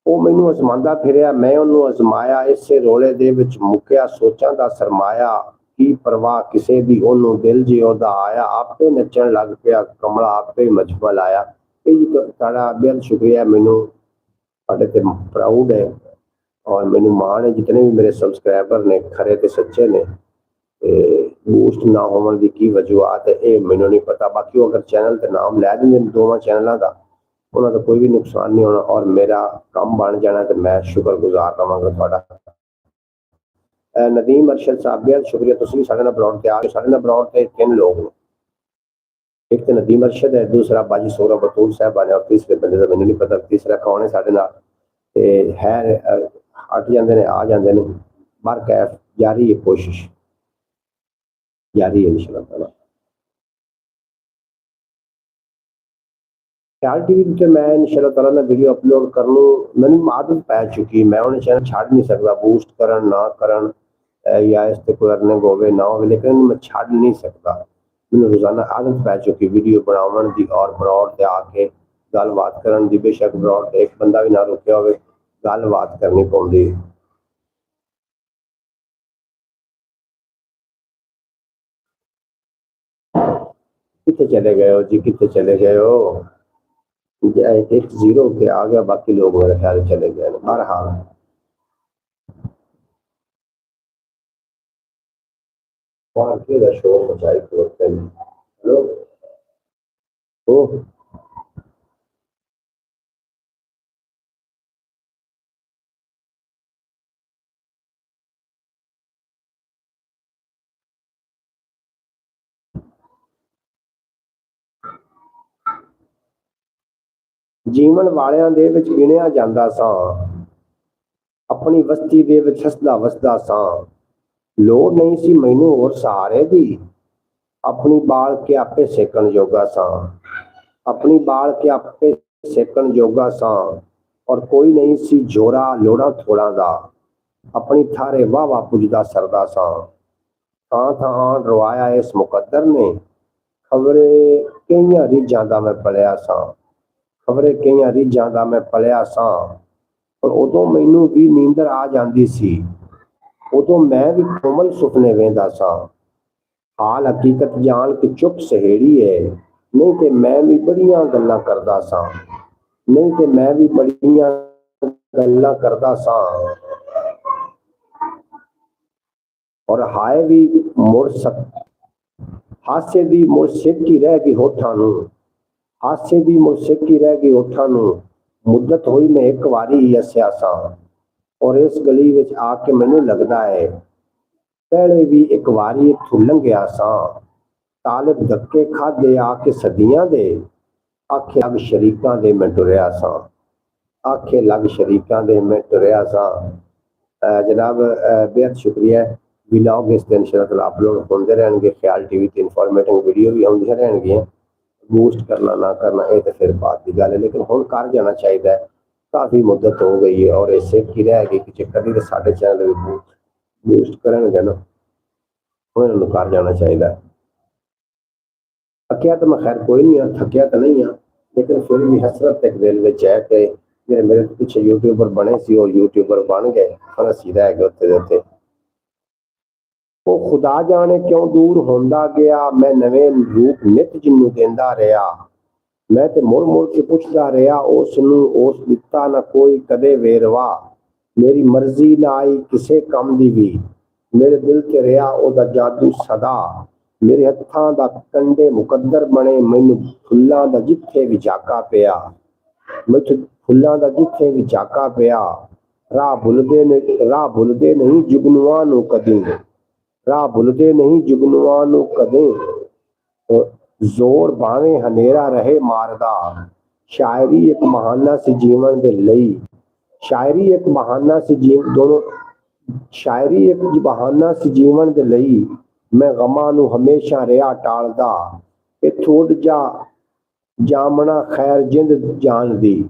Speaker 1: ਉਹ ਮੈਨੂੰ ਅਜ਼ਮਾਉਂਦਾ ਫਿਰਿਆ ਮੈਂ ਉਹਨੂੰ ਅਜ਼ਮਾਇਆ, ਇਸੇ ਰੋਲੇ ਦੇ ਵਿੱਚ ਮੁੱਕਿਆ ਸੋਚਾਂ ਦਾ ਸਰਮਾਇਆ। ਕੀ ਪਰਵਾਹ ਕਿਸੇ ਦੀ ਉਹਨੂੰ ਦਿਲ ਜੀ ਉਹਦਾ ਆਇਆ, ਆਪੇ ਨੱਚਣ ਲੱਗ ਪਿਆ ਕਮਲਾ ਆਪੇ ਮਜਮਲ ਆਇਆ। ਇਹ ਜੀ ਤੁਹਾਡਾ ਬੇਹਦ ਸ਼ੁਕਰੀਆ, ਮੈਨੂੰ ਤੁਹਾਡੇ ਤੇ ਪ੍ਰਾਊਡ ਹੈ और मैंने मान है जितने भी मेरे सब्सक्राइबर ने खरे ते सच्चे ने। बूस्ट ना होने की की वजूहत है ये मैनू नहीं पता, बाकी वो अगर चैनल ते नाम लै देंगे दोवां चैनलों का उन्होंने कोई भी नुकसान नहीं होना और मेरा काम बन जाना, तो मैं शुक्रगुजार रहांगा तुहाडा। नदीम अरशद साहब बेहद शुक्रिया, तुसीं भी साडे नाल ब्लॉग ते आ गए। साडे नाल ब्लॉग ते 3 लोग ने, एक तो नदीम अरशद है, दूसरा बाजी सोहरा बतूल साहब ने और तीसरे बंदे का मैनू नहीं पता तीसरा कौन है साडे नाल। ते है हट जाते हैं आ जाते हैं, पर कैफ जारी है, कोशिश जारी है इंशाअल्लाह ताला। ख्याल टीवी ਤੇ ਮੈਂ ਇਨਸ਼ਾਅੱਲਾ ਤਾਲਾ ਨਾਲ ਵੀਡੀਓ ਅਪਲੋਡ ਕਰਨ ਨੂੰ ਮੈਨੂੰ ਆਦਤ ਪੈ ਚੁੱਕੀ। ਮੈਂ ਉਹਨੇ ਚੈਨਲ ਛੱਡ ਨਹੀਂ ਸਕਦਾ, ਬੂਸਟ ਕਰਨ ਨਾ ਕਰਨ ਜਾਂ ਇਸ ਤੇ ਕੋਈ ਅਰਨਿੰਗ ਹੋਵੇ ਨਾ ਹੋਵੇ, ਲੇਕਿਨ ਮੈਂ ਛੱਡ ਨਹੀਂ ਸਕਦਾ। ਮੈਨੂੰ ਰੋਜ਼ਾਨਾ ਆਦਤ ਪੈ ਚੁੱਕੀ ਵੀਡੀਓ ਬਣਾਉਣ ਦੀ ਔਰ ਬਰੌਡ ਤੇ ਆ ਕੇ ਗੱਲਬਾਤ ਕਰਨ ਦੀ। ਬੇਸ਼ੱਕ ਬਰੌਡ ਤੇ ਇੱਕ ਬੰਦਾ ਵੀ ਨਾ ਰੁਕਿਆ ਹੋਵੇ, ਗੱਲਬਾਤ ਕਰਨੀ ਪਉਂਦੀ। कितने चले गए हो जी, कितने चले गए हो? एक जीरो के आ गया, बाकी लोग मेरे ख्याल चले गए। बहरहाल वहाँ के शोर मचाई हेलो ओ ਜੀਵਨ ਵਾਲਿਆਂ ਦੇ ਵਿੱਚ ਗਿਣਿਆ ਜਾਂਦਾ ਸਾਂ, ਆਪਣੀ ਬਸਤੀ ਦੇ ਵਿੱਚ ਹੱਸਦਾ ਵਸਦਾ ਸਾਂ। ਲੋੜ ਨਹੀਂ ਸੀ ਮੈਨੂੰ ਹੋਰ ਸਹਾਰੇ ਦੀ, ਆਪਣੀ ਬਾਲ ਕੇ ਆਪੇ ਸੇਕਣ ਜੋਗਾ ਸਾਂ। ਆਪਣੀ ਬਾਲ ਕੇ ਆਪੇ ਸੇਕਣ ਜੋਗਾ ਸਾਂ, ਔਰ ਕੋਈ ਨਹੀਂ ਸੀ ਜੋਰਾ ਲੋੜਾ ਥੋੜਾ ਦਾ। ਆਪਣੀ ਥਾਰੇ ਵਾਹ ਵਾਹ ਪੁੱਜਦਾ ਸਰਦਾ ਸਾਂ। ਥਾਂ ਥਾਂ ਰਵਾਇਆ ਇਸ ਮੁਕੱਦਰ ਨੇ, ਖਬਰੇ ਕਈਆਂ ਰੀਝਾਂ ਦਾ ਮੈਂ ਪਲਿਆ ਸਾਂ। ਖਬਰੇ ਕਈਆਂ ਰੀਝਾਂ ਦਾ ਮੈਂ ਪਲਿਆ ਸਾਂ, ਪਰ ਉਦੋਂ ਮੈਨੂੰ ਵੀ ਨੀਂਦਰ ਆ ਜਾਂਦੀ ਸੀ। ਉਦੋਂ ਮੈਂ ਵੀ ਕੋਮਲ ਸੁਪਨੇ ਵੇਂਦਾ ਸਾਂ। ਹਾਲ ਹਕੀਕਤ ਜਾਣ ਕੇ ਚੁੱਪ ਸਹੇੜੀ ਹੈ, ਨਹੀਂ ਤੇ ਮੈਂ ਵੀ ਬੜੀਆਂ ਗੱਲਾਂ ਕਰਦਾ ਸਾਂ। ਨਹੀਂ ਤੇ ਮੈਂ ਵੀ ਬੜੀਆਂ ਗੱਲਾਂ ਕਰਦਾ ਸਾਂ। ਔਰ ਹਾਏ ਵੀ ਮੁੜ ਹਾਸੇ ਦੀ ਮੁੜ ਸਿੱਕੀ ਰਹਿ ਗਈ ਹੋਠਾਂ ਨੂੰ। ਹਾਸੇ ਦੀ ਮੁੜ ਸਿੱਕੀ ਰਹਿ ਗਈ ਹੋਠਾਂ ਨੂੰ। ਮੁੱਦਤ ਹੋਈ ਮੈਂ ਇੱਕ ਵਾਰੀ ਹੀ ਹੱਸਿਆ ਸਾਂ, ਔਰ ਇਸ ਗਲੀ ਵਿੱਚ ਆ ਕੇ ਮੈਨੂੰ ਲੱਗਦਾ ਹੈ ਪਹਿਲੇ ਵੀ ਇੱਕ ਵਾਰੀ ਇੱਥੋਂ ਲੰਘਿਆ ਸਾਂ। ਤਾਲਿਬ ਧੱਕੇ ਖਾਦੇ ਆ ਕੇ ਸਦੀਆਂ ਦੇ, ਆਖੇ ਲੱਗ ਸ਼ਰੀਕਾਂ ਦੇ ਮੈਂ ਟੁਰਿਆ ਸਾਂ। ਆਖੇ ਲੱਗ ਸ਼ਰੀਕਾਂ ਦੇ ਮੈਂ ਟੁਰਿਆ ਸਾਂ। जनाब बेहद शुक्रिया। व्लॉग इस दिन इंशाअल्लाह अपलोड होते रहेंगे। ख्याल टीवी ते इन्फॉर्मेटिव वीडियो भी आउंदियां रहणगियां। बूस्ट करना ना करना ये तो फिर बात की गल है, लेकिन हुण कर जाना चाहिए। काफ़ी मुद्दत हो गई है और इसे की रह गई कि कभी तो साढ़े चैनल भी बूस्ट करेंगे ना, इन्होंने कर जाना चाहिए। थकिया तो मैं खैर कोई नहीं हाँ, थकिया तो नहीं हाँ, लेकिन फिर भी हसरत एक दिल में है कि ਜਿਹੜੇ ਮੇਰੇ ਪਿੱਛੇ यूट्यूबर बने सी वो यूट्यूबर बन गए, फरसी रह गए उत्ते दे उत्ते। वो खुदा जाने क्यों दूर होंदा गया, मैं नवे रूप नित जिन्नू देंदा रहा। मैं ते मुड़ मुड़ के पुछदा रहा उसनू, उस दिता ना कोई कदे वेरवा। मेरी मर्जी ना आई किसे कम दी भी, मेरे दिल ते रहा ओदा जादू सदा। मेरे हत्थां दा कंडे मुकद्दर बने, मैनू फुल्लां दा जिथे भी झाका पिया। मैनू फुल्लां दा जिथे भी झाका पिया। राह भुलदे नहीं जुगनुआं नू कदी, राह भुलदे नहीं जुगनुआं नू कदे। जोर भावें हनेरा रहे मारदा, शायरी एक बहाना सी जीवन दे लई। शायरी एक बहाना सी दोनों शायरी एक बहाना सी जीवन दे लई। मैं गमां नू हमेशा रहा टालदा, इत्थों उड़ जा जामना खैर जिंद जान दी।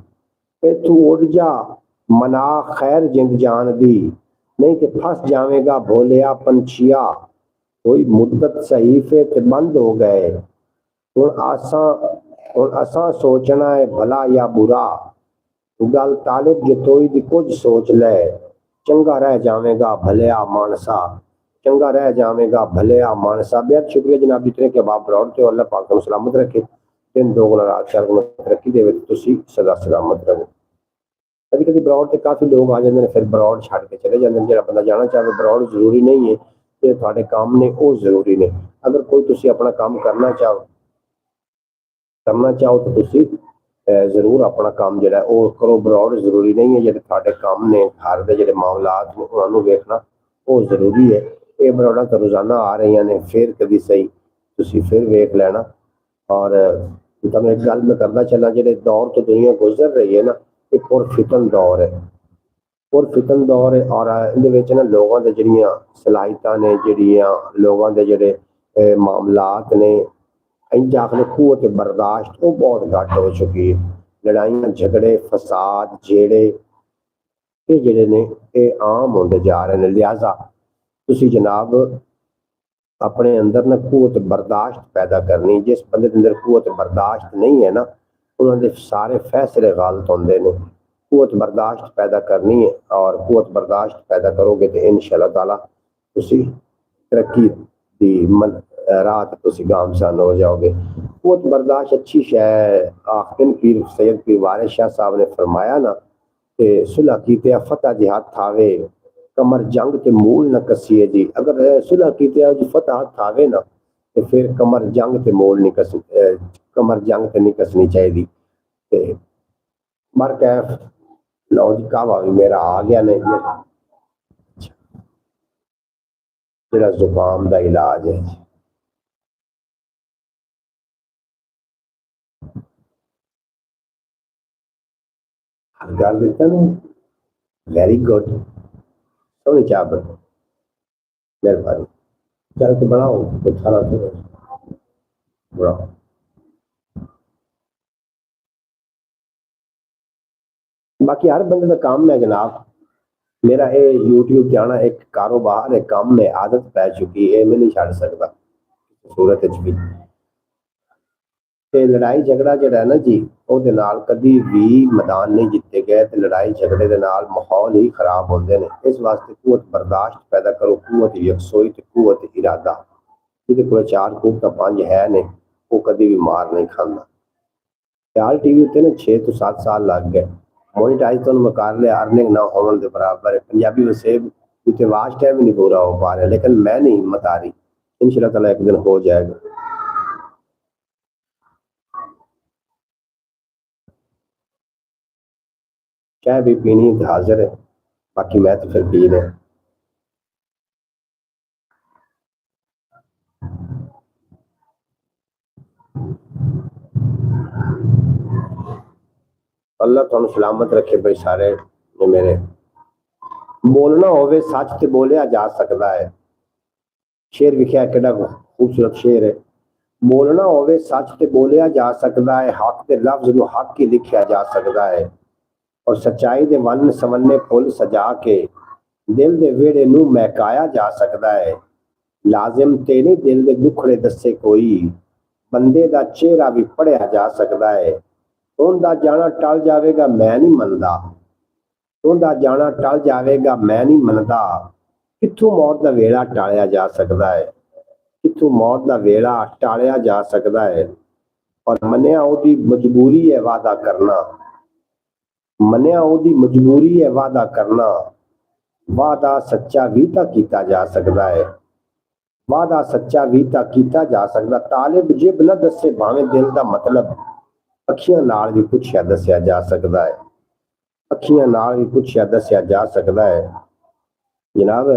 Speaker 1: इत्थों उड़ जा मना खैर जिंद जान दी, नहीं तो फंस जावेगा भोलिया पंछिया। कोई मुद्दत सहीफे ते बंद हो गए, हुण असां सोचना है भला या बुरा। गल तालिब जतोई दी कुछ सोच ले, चंगा रह जावेगा भलिया मानसा। चंगा रह जावेगा भलिया मानसा। बेहद शुक्रिया जनाब जितने के बाप बरौड़ ते अल्लाह पाक तुहानू सलामत रखे। दिन दोगुना रात चार गुना तरक्की दे, तुसीं सदा सलामत रहो। कभी कभी बरौड़ से काफ़ी लोग आ जाते हैं, फिर बरौड़ छड़ के चले जाते हैं। जो बंदा जाना चाहे बरौड़ जरूरी नहीं है कि थोड़े काम ने वो जरूरी ने। अगर कोई तुसी अपना काम करना चाहो तो तुसी जरूर अपना काम जो है वो करो। बरौड़ जरूरी नहीं है, जो थोड़े काम ने घर के जो मामलात ने उन्होंने वेखना वो जरूरी है। ये बरौड़ा तो रोजाना आ रही ने, फिर कभी सही तुसी फिर वेख लेना। और तुम एक गल मैं करना चलना, जो दौर तो दुनिया गुजर रही है ना, एक और फितन दौर है, और फितन दौर है। और ये ना लोगों के जड़ियाँ सलाहियत ने, जड़ियाँ लोगों के जोड़े मामलात ने, इंज आखने कुवत बर्दाश्त वो बहुत घट हो चुकी है। लड़ाइयां झगड़े फसाद जेड़े ये जेड़े ने ये आम होंदे जा रहे हैं। लिहाजा तुसी जनाब अपने अंदर ना कुवत बर्दाश्त पैदा करनी। जिस बंदे के अंदर कुवत बर्दाश्त नहीं है ना उन्होंने सारे फैसले गलत होंगे ने। कुवत बर्दाश्त पैदा करनी है और कुवत बर्दाश्त पैदा करोगे तो इंशाअल्लाह ताला तुसी तरक्की दी राह ते तुसी गामसान हो जाओगे। कुवत बर्दाश्त अच्छी शय आखिर पीर सैयद पीर वारिस शाह साहब ने फरमाया ना कि सुलह कीते फतह दे हथ आवे कमर जंग ते मूल न कसीए जी। अगर सुलह कीते जी फतह हथ आवे ना तो फिर कमर जंग ते मूल नहीं कस कमर जंग ते नहीं कसनी चाहिए। ते मर कैफ लो जी कावा भी मेरा आ गया ने जेड़ा जुकाम का इलाज है कर देता ना। वेरी गुड सोनी चाह बनो मेहरबानी चल के बनाओ तो थाना तो बनाओ। बाकी हर बंदे का काम है जनाब। मेरा ये यूट्यूब जाना एक कारोबार एक काम में आदत पै चुकी है मैं नहीं छड़ सकता सूरत भी। ते लड़ाई झगड़ा जड़ा है ना जी ਉਹਦੇ ਨਾਲ कभी भी मैदान नहीं जीते गए। तो लड़ाई झगड़े के नाल माहौल ही खराब होंगे ने। इस वास्ते कुवत बर्दाश्त पैदा करो कुवत यकसोई ते कुवत इरादा जिहदे कोल चार कुवत पंज है ने वो कभी भी मार नहीं खाता। ख्याल टीवी उत्ते ना 6 तो 7 साल लग गए मोनिटाइज तो मुकार लिया अर्निंग ना होने के बराबर है। पंजाबी वसेब उत्ते वाच टाइम नहीं पूरा हो पा रहा लेकिन मैं नहीं हिम्मत आ रही। इंशाल्लाह ताला एक दिन हो जाएगा। चाय भी पीनी तो हाजिर है बाकी मैं तो फिर पी रहे। अल्लाह तुहानू सलामत रखे भाई सारे ने मेरे। बोलना होवे सच ते बोलिया जा सकता है। शेर विख्या केड़ा खूबसूरत शेर है। बोलना होवे सच ते बोलिया जा सकता है। हक के लफ्ज नू हक ही लिखिया जा सकता है और सच्चाई दे वन सवन्ने फुल सजा के दिल दे वेड़े नू महकाया जा सकता है। लाजिम तेरे दिल दे दुखड़े दसे कोई बंदे दा चेहरा भी पढ़िया जा सकता है। उनका जाना टल जाएगा मैं नहीं मनता उनका जाना टल जाएगा मैं नहीं मनता। कित्थों मौत का वेला टालिया जा सकता है कित्थों मौत का वेला टालिया जा सकता है। और मनिया ओदी मजबूरी है वादा करना मनिया ओदी मजबूरी है वादा करना। वादा सच्चा भी तो किया जा सकता है वादा सच्चा भी तो किया जा सकता। तालिब जिब न दसे भावें दिल का मतलब अखियां नाल भी पूछया दसिया जा सकता है अखियां नाल भी पूछया दसिया जा सकता है जनाब।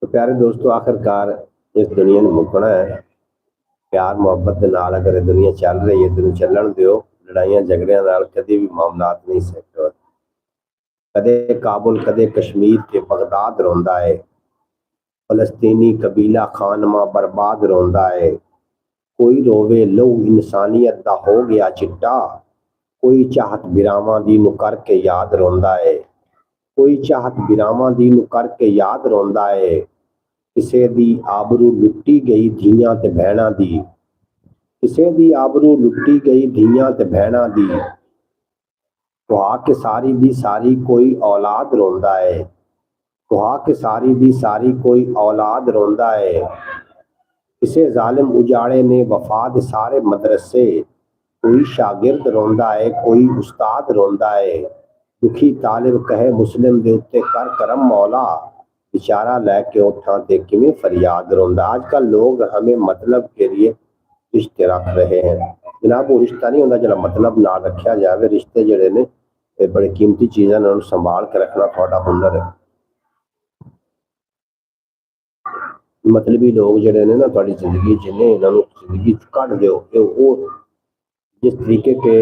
Speaker 1: तो प्यारे दोस्तों आखिरकार इस दुनिया ने मुकना है। प्यार मुहब्बत के नाल अगर दुनिया चल रही है तो चलन दियो। लड़ाइयां झगड़िया नाल कभी भी मामलात नहीं सेट हो। कदे काबुल कदे कश्मीर के बगदाद रोंदा है। फलस्तीनी कबीला खानमा बर्बाद रोंदा है। कोई रोवे लहू इंसानियत दा हो गया चिट्टा। कोई चाहत बिरावां दी नू करके याद रोंदा है। कोई चाहत बिरावां दी नू करके याद रोंदा है। किसे दी आबरू लुट्टी गई धीयां ते भैणां दी किसे दी आबरू लुट्टी गई धीयां ते भैणां दी। कुहा के सारी दी सारी कोई औलाद रोंदा है कुहा के सारी दी सारी कोई औलाद रोंदा है। किसे जालिम उजाड़े ने वफा दे सारे मदरसे। कोई शागिर्द रोंदा है कोई उस्ताद रोंदा है। दुखी तालिब कहे मुस्लिम दे उत्ते कर करम मौला बेचारा लैके उठा ते किवें फरियाद रोंदा। आजकल लोग हमें मतलब के लिए रिश्ते रख रहे हैं जनाब। वो रिश्ता नहीं होंदा जिहड़ा मतलब ना रखा जाए। रिश्ते जिहड़े ने बड़े कीमती चीज़ां ने उन्हें संभाल के रखना थोड़ा हुनर है। मतलबी लोग जिहड़े ने ना तुहाडी जिंदगी जिन्हें इन्हों जिंदगी कढ़ दो जिस तरीके के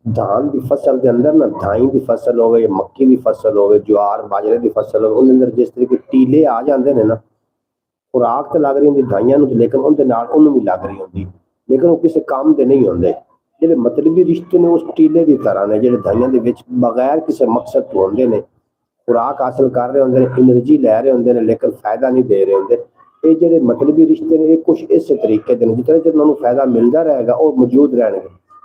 Speaker 1: धान की फसल के अंदर ना धाई की फसल हो गई मक्की की फसल हो गई ज्वार बाजरे की फसल हो गई अंदर जिस तरीके टीले आ जाते हैं ना खुराक तो लग रही होंगी धाइयां लेकिन उनके नाल उन्होंने भी लग रही होंगी लेकिन वो किसी काम के नहीं होंगे ਜਿਹੜੇ मतलबी रिश्ते ने उस टीले की तरह ने ਜਿਹੜੇ धाइयां ਦੇ ਵਿੱਚ बगैर किसी मकसद ਤੋਂ ਹੁੰਦੇ ਨੇ खुराक हासिल कर रहे होंगे एनर्जी लै रहे होंगे लेकिन फायदा नहीं दे रहे होंगे ये ਜਿਹੜੇ मतलबी रिश्ते ने कुछ इस तरीके के जितने चਿਰ उन्होंने फायदा मिलता रहेगा वो मौजूद रहने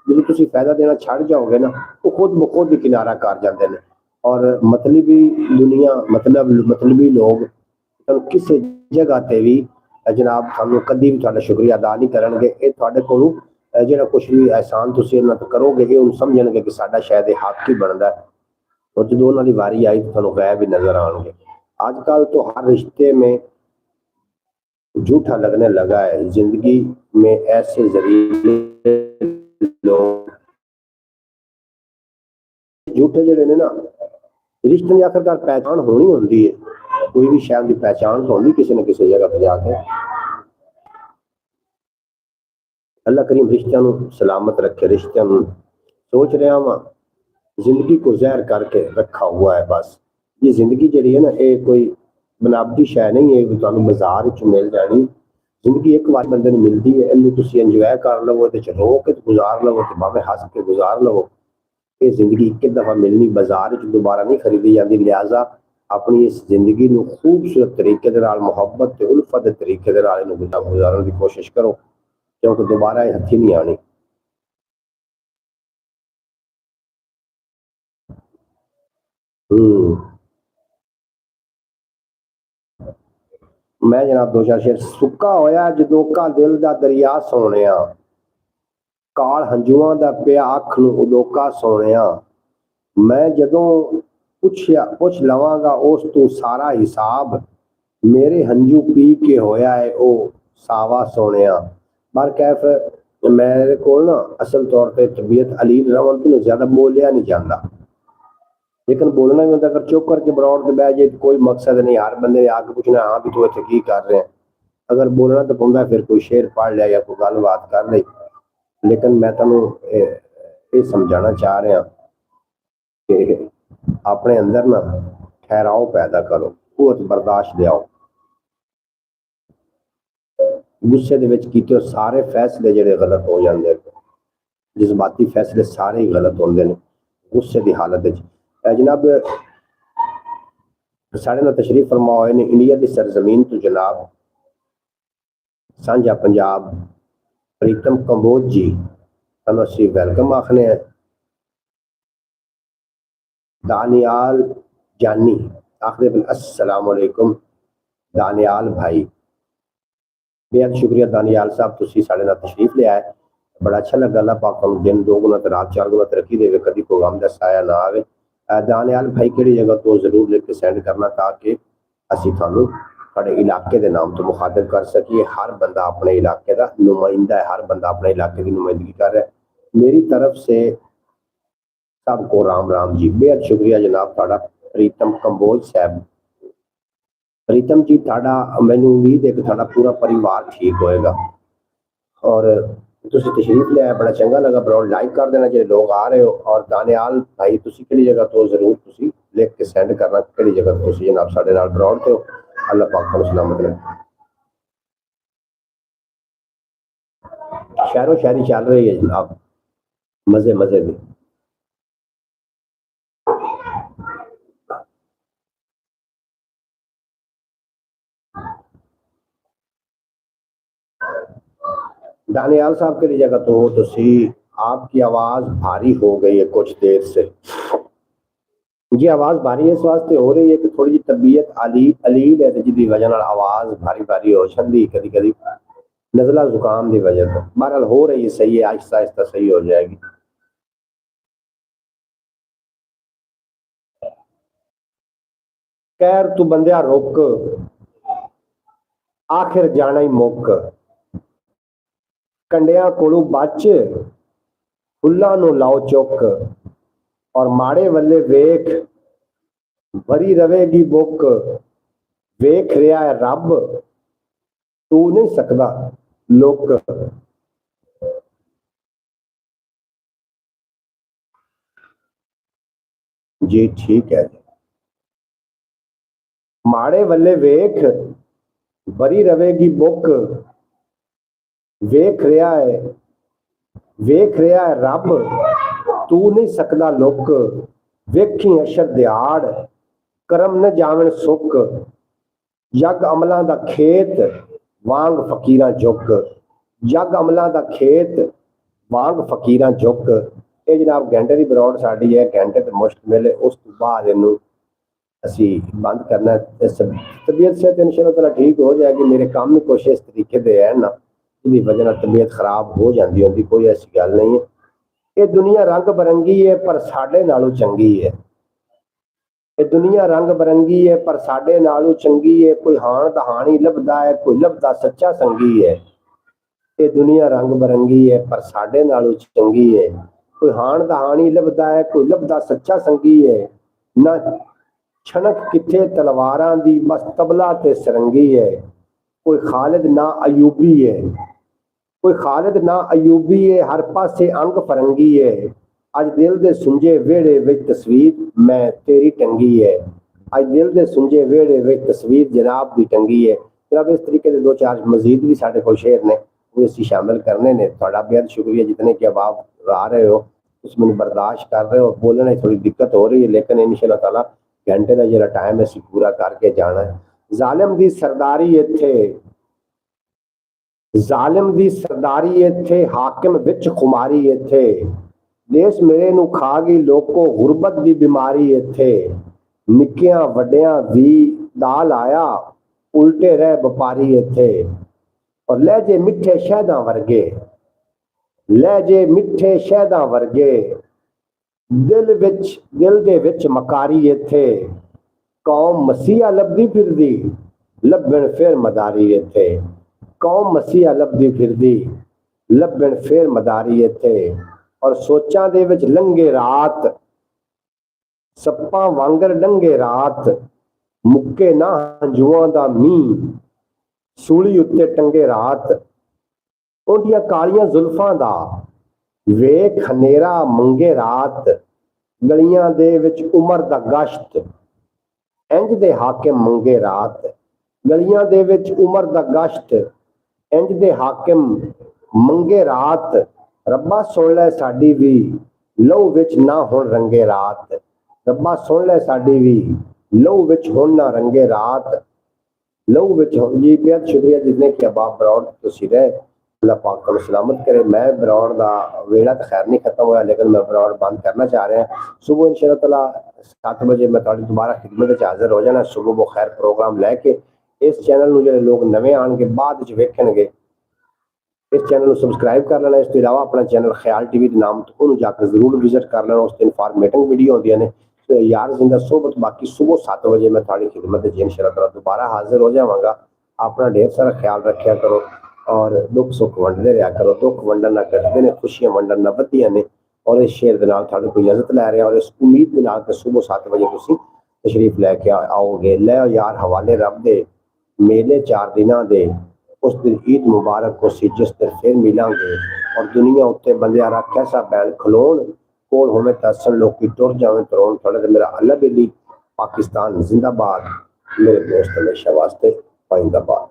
Speaker 1: जो तुम फायदा देना छड़ जाओगे ना वो खुद ब खुद ही किनारा कर जाते हैं और मतलबी दुनिया मतलबी लोग किसी जगह ते भी जनाब थानू कभी भी थोड़ा शुक्रिया अदा नहीं करेंगे ये थोड़े को जो कुछ भी एहसान तुम इन्होंने करोगे ये उन समझणगे कि साडा शायद हक ही बनता है और जो उन्होंने वारी आई तो थानू गैब भी नजर आएंगे आजकल तो हर रिश्ते में झूठा लगने लगा है जिंदगी में ऐसे जरिए लोग झूठे जड़े ने ना रिश्ते की आखिरकार पहचान होनी होंगी है कोई भी शायद की पहचान तो होनी किसी न किसी जगह पर जाके अल्लाह करीम रिश्तों को सलामत रखे रिश्तों सोच रहा वहाँ जिंदगी को जहर करके रखा हुआ है बस ये जिंदगी जी है ना ये कोई बनावटी शय नहीं है तुम बाजार मिल जानी जिंदगी एक बार बंदे ने मिलती है इन्हें तुम इंजॉय कर लवो तो रो के गुजार लवो तो भावे हंस के गुजार लवो ये जिंदगी एक दफा मिलनी बाजार दोबारा नहीं खरीदी जाती लिहाजा अपनी इस जिंदगी को खूबसूरत तरीके मुहब्बत ते उल्फत के तरीके गुजारने की कोशिश करो क्योंकि दोबारा ये हथी नहीं आनी मैं जनाब दो चार शेर सुक्का होया जदोका दिल दा दरिया सोनिया काल हंजुआं दा पिया अख नूं उदोका सोनिया मैं जदों पुछ लवांगा उस तू सारा हिसाब मेरे हंजू पी के होया है ओ सावा सोनिया पर कैफ मेरे को ना असल तौर पर तबीयत अलील रवन तो ज्यादा बोलिया नहीं जाता लेकिन बोलना भी होता अगर चुप करके बरौड़ के बह जाए तो कोई मकसद नहीं हर बंदे ने आके पूछना हाँ भी तू इतने की कर रहे हैं अगर बोलना तो पौंदा फिर कोई शेर पढ़ लिया या कोई गलबात कर ली लेकिन मैं तुम ये समझाना चाह रहा कि अपने अंदर ना ठहराव पैदा करो कुवत बर्दाश्त लियाओ गुस्से के सारे फैसले जोड़े गलत हो जाते हैं जज्बाती फैसले सारे ही गलत होंगे ने गुस्से की हालत जनाब साढ़े ना तशरीफ फरमा हुए ने इंडिया की सरजमीन तो जनाब सांझा पंजाब प्रीतम कंबोज जी सनू असी वेलकम आखने दानियाल जानी आखिर अस्सलाम वालेकुम दानियाल भाई बेहद शुक्रिया दानियाल साहब तुसी साढ़े नाल तशरीफ ले आए बड़ा अच्छा लगा अल्लाह पाक तुहानू दिन 2 गुना ते रात 4 गुना तरक्की देवे कभी प्रोग्राम का साया ना आवे दानियाल भाई किहड़ी जगह तो जरूर लिख के सेंड करना ताकि असी तुहानू तुहाडे इलाके के नाम तो मुखातिब कर सकिए हर बंदा अपने इलाके का नुमाइंदा है हर बंदा अपने इलाके की नुमाइंदगी कर रहा है मेरी तरफ से सबको राम राम जी बेहद शुक्रिया जनाब तुहाडा प्रीतम कंबोज साहब प्रीतम जी तुहाडा मैनू उम्मीद है कि तुहाडा पूरा परिवार ठीक होएगा और तुसी तशरीफ ले आए बड़ा चंगा लगा ब्रॉड लाइक कर देना जो लोग आ रहे हो और दानियाल भाई तुसी किहड़ी जगह तो जरूर तुसी लिख के सेंड करना किहड़ी जगह तुसी जनाब साडे नाल ब्रॉड ते हो अल्लाह पाक तुहानू सलामत रखे शहरों शायरी चल रही है जनाब मजे मजे में दानियाल साहब की जगह तो हो तुसी आपकी आवाज भारी हो गई है कुछ देर से जी आवाज भारी है इस वास्ते हो रही है कि थोड़ी जी तबीयत अलील है जिसकी वजह आवाज भारी भारी हो जाती कभी कभी नजला जुकाम की वजह तो बहरहाल हो रही है सही है आहिस्ता आहिस्ता सही हो जाएगी खैर तू बंदिया रुक आखिर जाना ही मुक कंडिया कोलों बच फुल्लां नूं लाओ चुक और माड़े वल्ले वेख भरी रवेगी बुक वेख रहा है रब तू नहीं सकदा लुक। जी ठीक है जी। माड़े वल्ले वेख बरी रवेगी बुक, वेख रहा है रब, तू नहीं सकदा लुक। वेखी अशर दिहाड़ करम न जावन सुक, जग अमलां दा खेत वांग फकीरां झुक। जग अमलां दा खेत वांग फकीरां झुक। ये जनाब घंटे की बरौड़ साड़ी है, घंटे ते मुश्क मिले उस तो बाद इनू असी बंद करना। तबीयत से इंशाअल्लाह ताला ठीक हो जाएगी। मेरे काम ही कुछ इस तरीके दे है ना, जिसकी वजह तबीयत खराब हो जाती होती, कोई ऐसी गल नहीं है। ये दुनिया रंग बरंगी है पर साडे नालों चंगी है। ये दुनिया रंग बरंगी है पर साडे नालों चंगी है। कोई हाण दहानी लभदा है, कोई लभदा सच्चा संगी है। ये दुनिया रंग बरंगी है पर साडे नालों चंगी है। कोई हाण दहानी लभदा है, कोई लभदा सच्चा संगी है। ना छनक किथे तलवारां दी बस तबला ते सरंगी है। कोई खालिद ना अयूबी है, कोई खालिद ना अयूबी है। हर पासे अंग फरंगी है। अज दिल दे सुंजे वेड़े विच तस्वीर मैं तेरी टंगी है। अज दिल दे सुंजे वेड़े विच तस्वीर जनाब दी टंगी है। जनाब इस तरीके के दो चार मजीद भी साढ़े को शेर ने वो इसी शामिल करने ने। थोड़ा बेहद शुक्रिया जितने कि अब आप आ रहे हो, उसमें बर्दाश्त कर रहे हो। बोलने थोड़ी दिक्कत हो रही है, लेकिन इंशाअल्लाह ताला घंटे का जो टाइम है असी पूरा करके जाना है। जालिम दी सरदारी इत्थे, जालिम दी सरदारी इत्थे, हाकिम विच खुमारी इत्थे। देश मेरे नू खा गई लोको गुरबत दी बीमारी इत्थे। निक्कियां वड्डियां दी दाल आया, उल्टे रह व्यापारी इत्थे। और लहजे मिठे शहदा वर्गे, लहजे मिठे शहदा वर्गे। दिल दे विच मकारी इत्थे। कौम मसीहा लभदी फिरदी, लभण फिर मदारी इत्थे। कौम मसीहा लभदी फिरदी, लभण फिर मदारी इत्थे। और सोचां दे विच लंघे रात, सप्पां वांगर डंगे रात। मुक्के ना हंजुआं दा मींह, सूली उत्ते टंगे रात। उहदियां कालियां जुल्फां दा वेख हनेरा मंगे रात। गलियां दे विच उमर दा गश्त, इंज दे हाकिम मंगे रात। गलियां दे विच उमर दा गश्त, इंज दे हाकिम मंगे रात। रब्बा सुन लै साडी भी, लहू विच ना हुण रंगे रात। रब्बा सुन लै साडी भी, लहू विच हुण ना रंगे रात। लहू विच हुण। जी बेहद शुक्रिया जितने कि अब आप बरौड़ तुसी रहे। अल्लाह पाक को सलामत करे। मैं बरौड़ का वेला तो खैर नहीं खत्म होया, लेकिन मैं बरौड़ बंद करना चाह रहा हूँ। सुबह इंशाअल्लाह ताला 7 बजे मैं थोड़ी दोबारा खिदमत हाजिर हो जाना। सुबह वो खैर प्रोग्राम लैके इस चैनल में जो लोग नवे आएंगे बाद वेखेंगे, इस चैनल को सबसक्राइब कर लेना। इस अलावा अपना चैनल ख्याल टीवी के नाम तो उन्होंने जाकर जरूर विजिट कर लेना। उस इनफॉर्मेटिव वीडियो होंगे ने। तो यार जिंदा सोबत बाकी सुबह 7 बजे मैं थोड़ी खिदमत इंशाअल्लाह दोबारा हाजिर हो जावांगा। अपना ढेर सारा ख्याल रखा करो और दुख सुख वंडते रहा करो। दुख वंडन ना घटते ने, खुशियां वंडन ना वधियां ने। और इस शेर के नाल थोड़ी कोई इजाजत लै रहे हैं और इस उम्मीद के नाल सुबह 7 बजे तुसीं तशरीफ लैके आओगे। लै यार हवाले रब दे मेले 4 दिनों दे। उस दिन ईद मुबारक को सी जिस दिन फिर मिलांगे और दुनिया उत्ते बंदियां रा कैसा बैल खलोन। कोल होवे तसन लोग टुर जावे तरोन। थोड़े तो मेरा अल्लाह बेली पाकिस्तान जिंदाबाद। मेरे दोस्त हमेशा वास्ते पाइंदाबाद।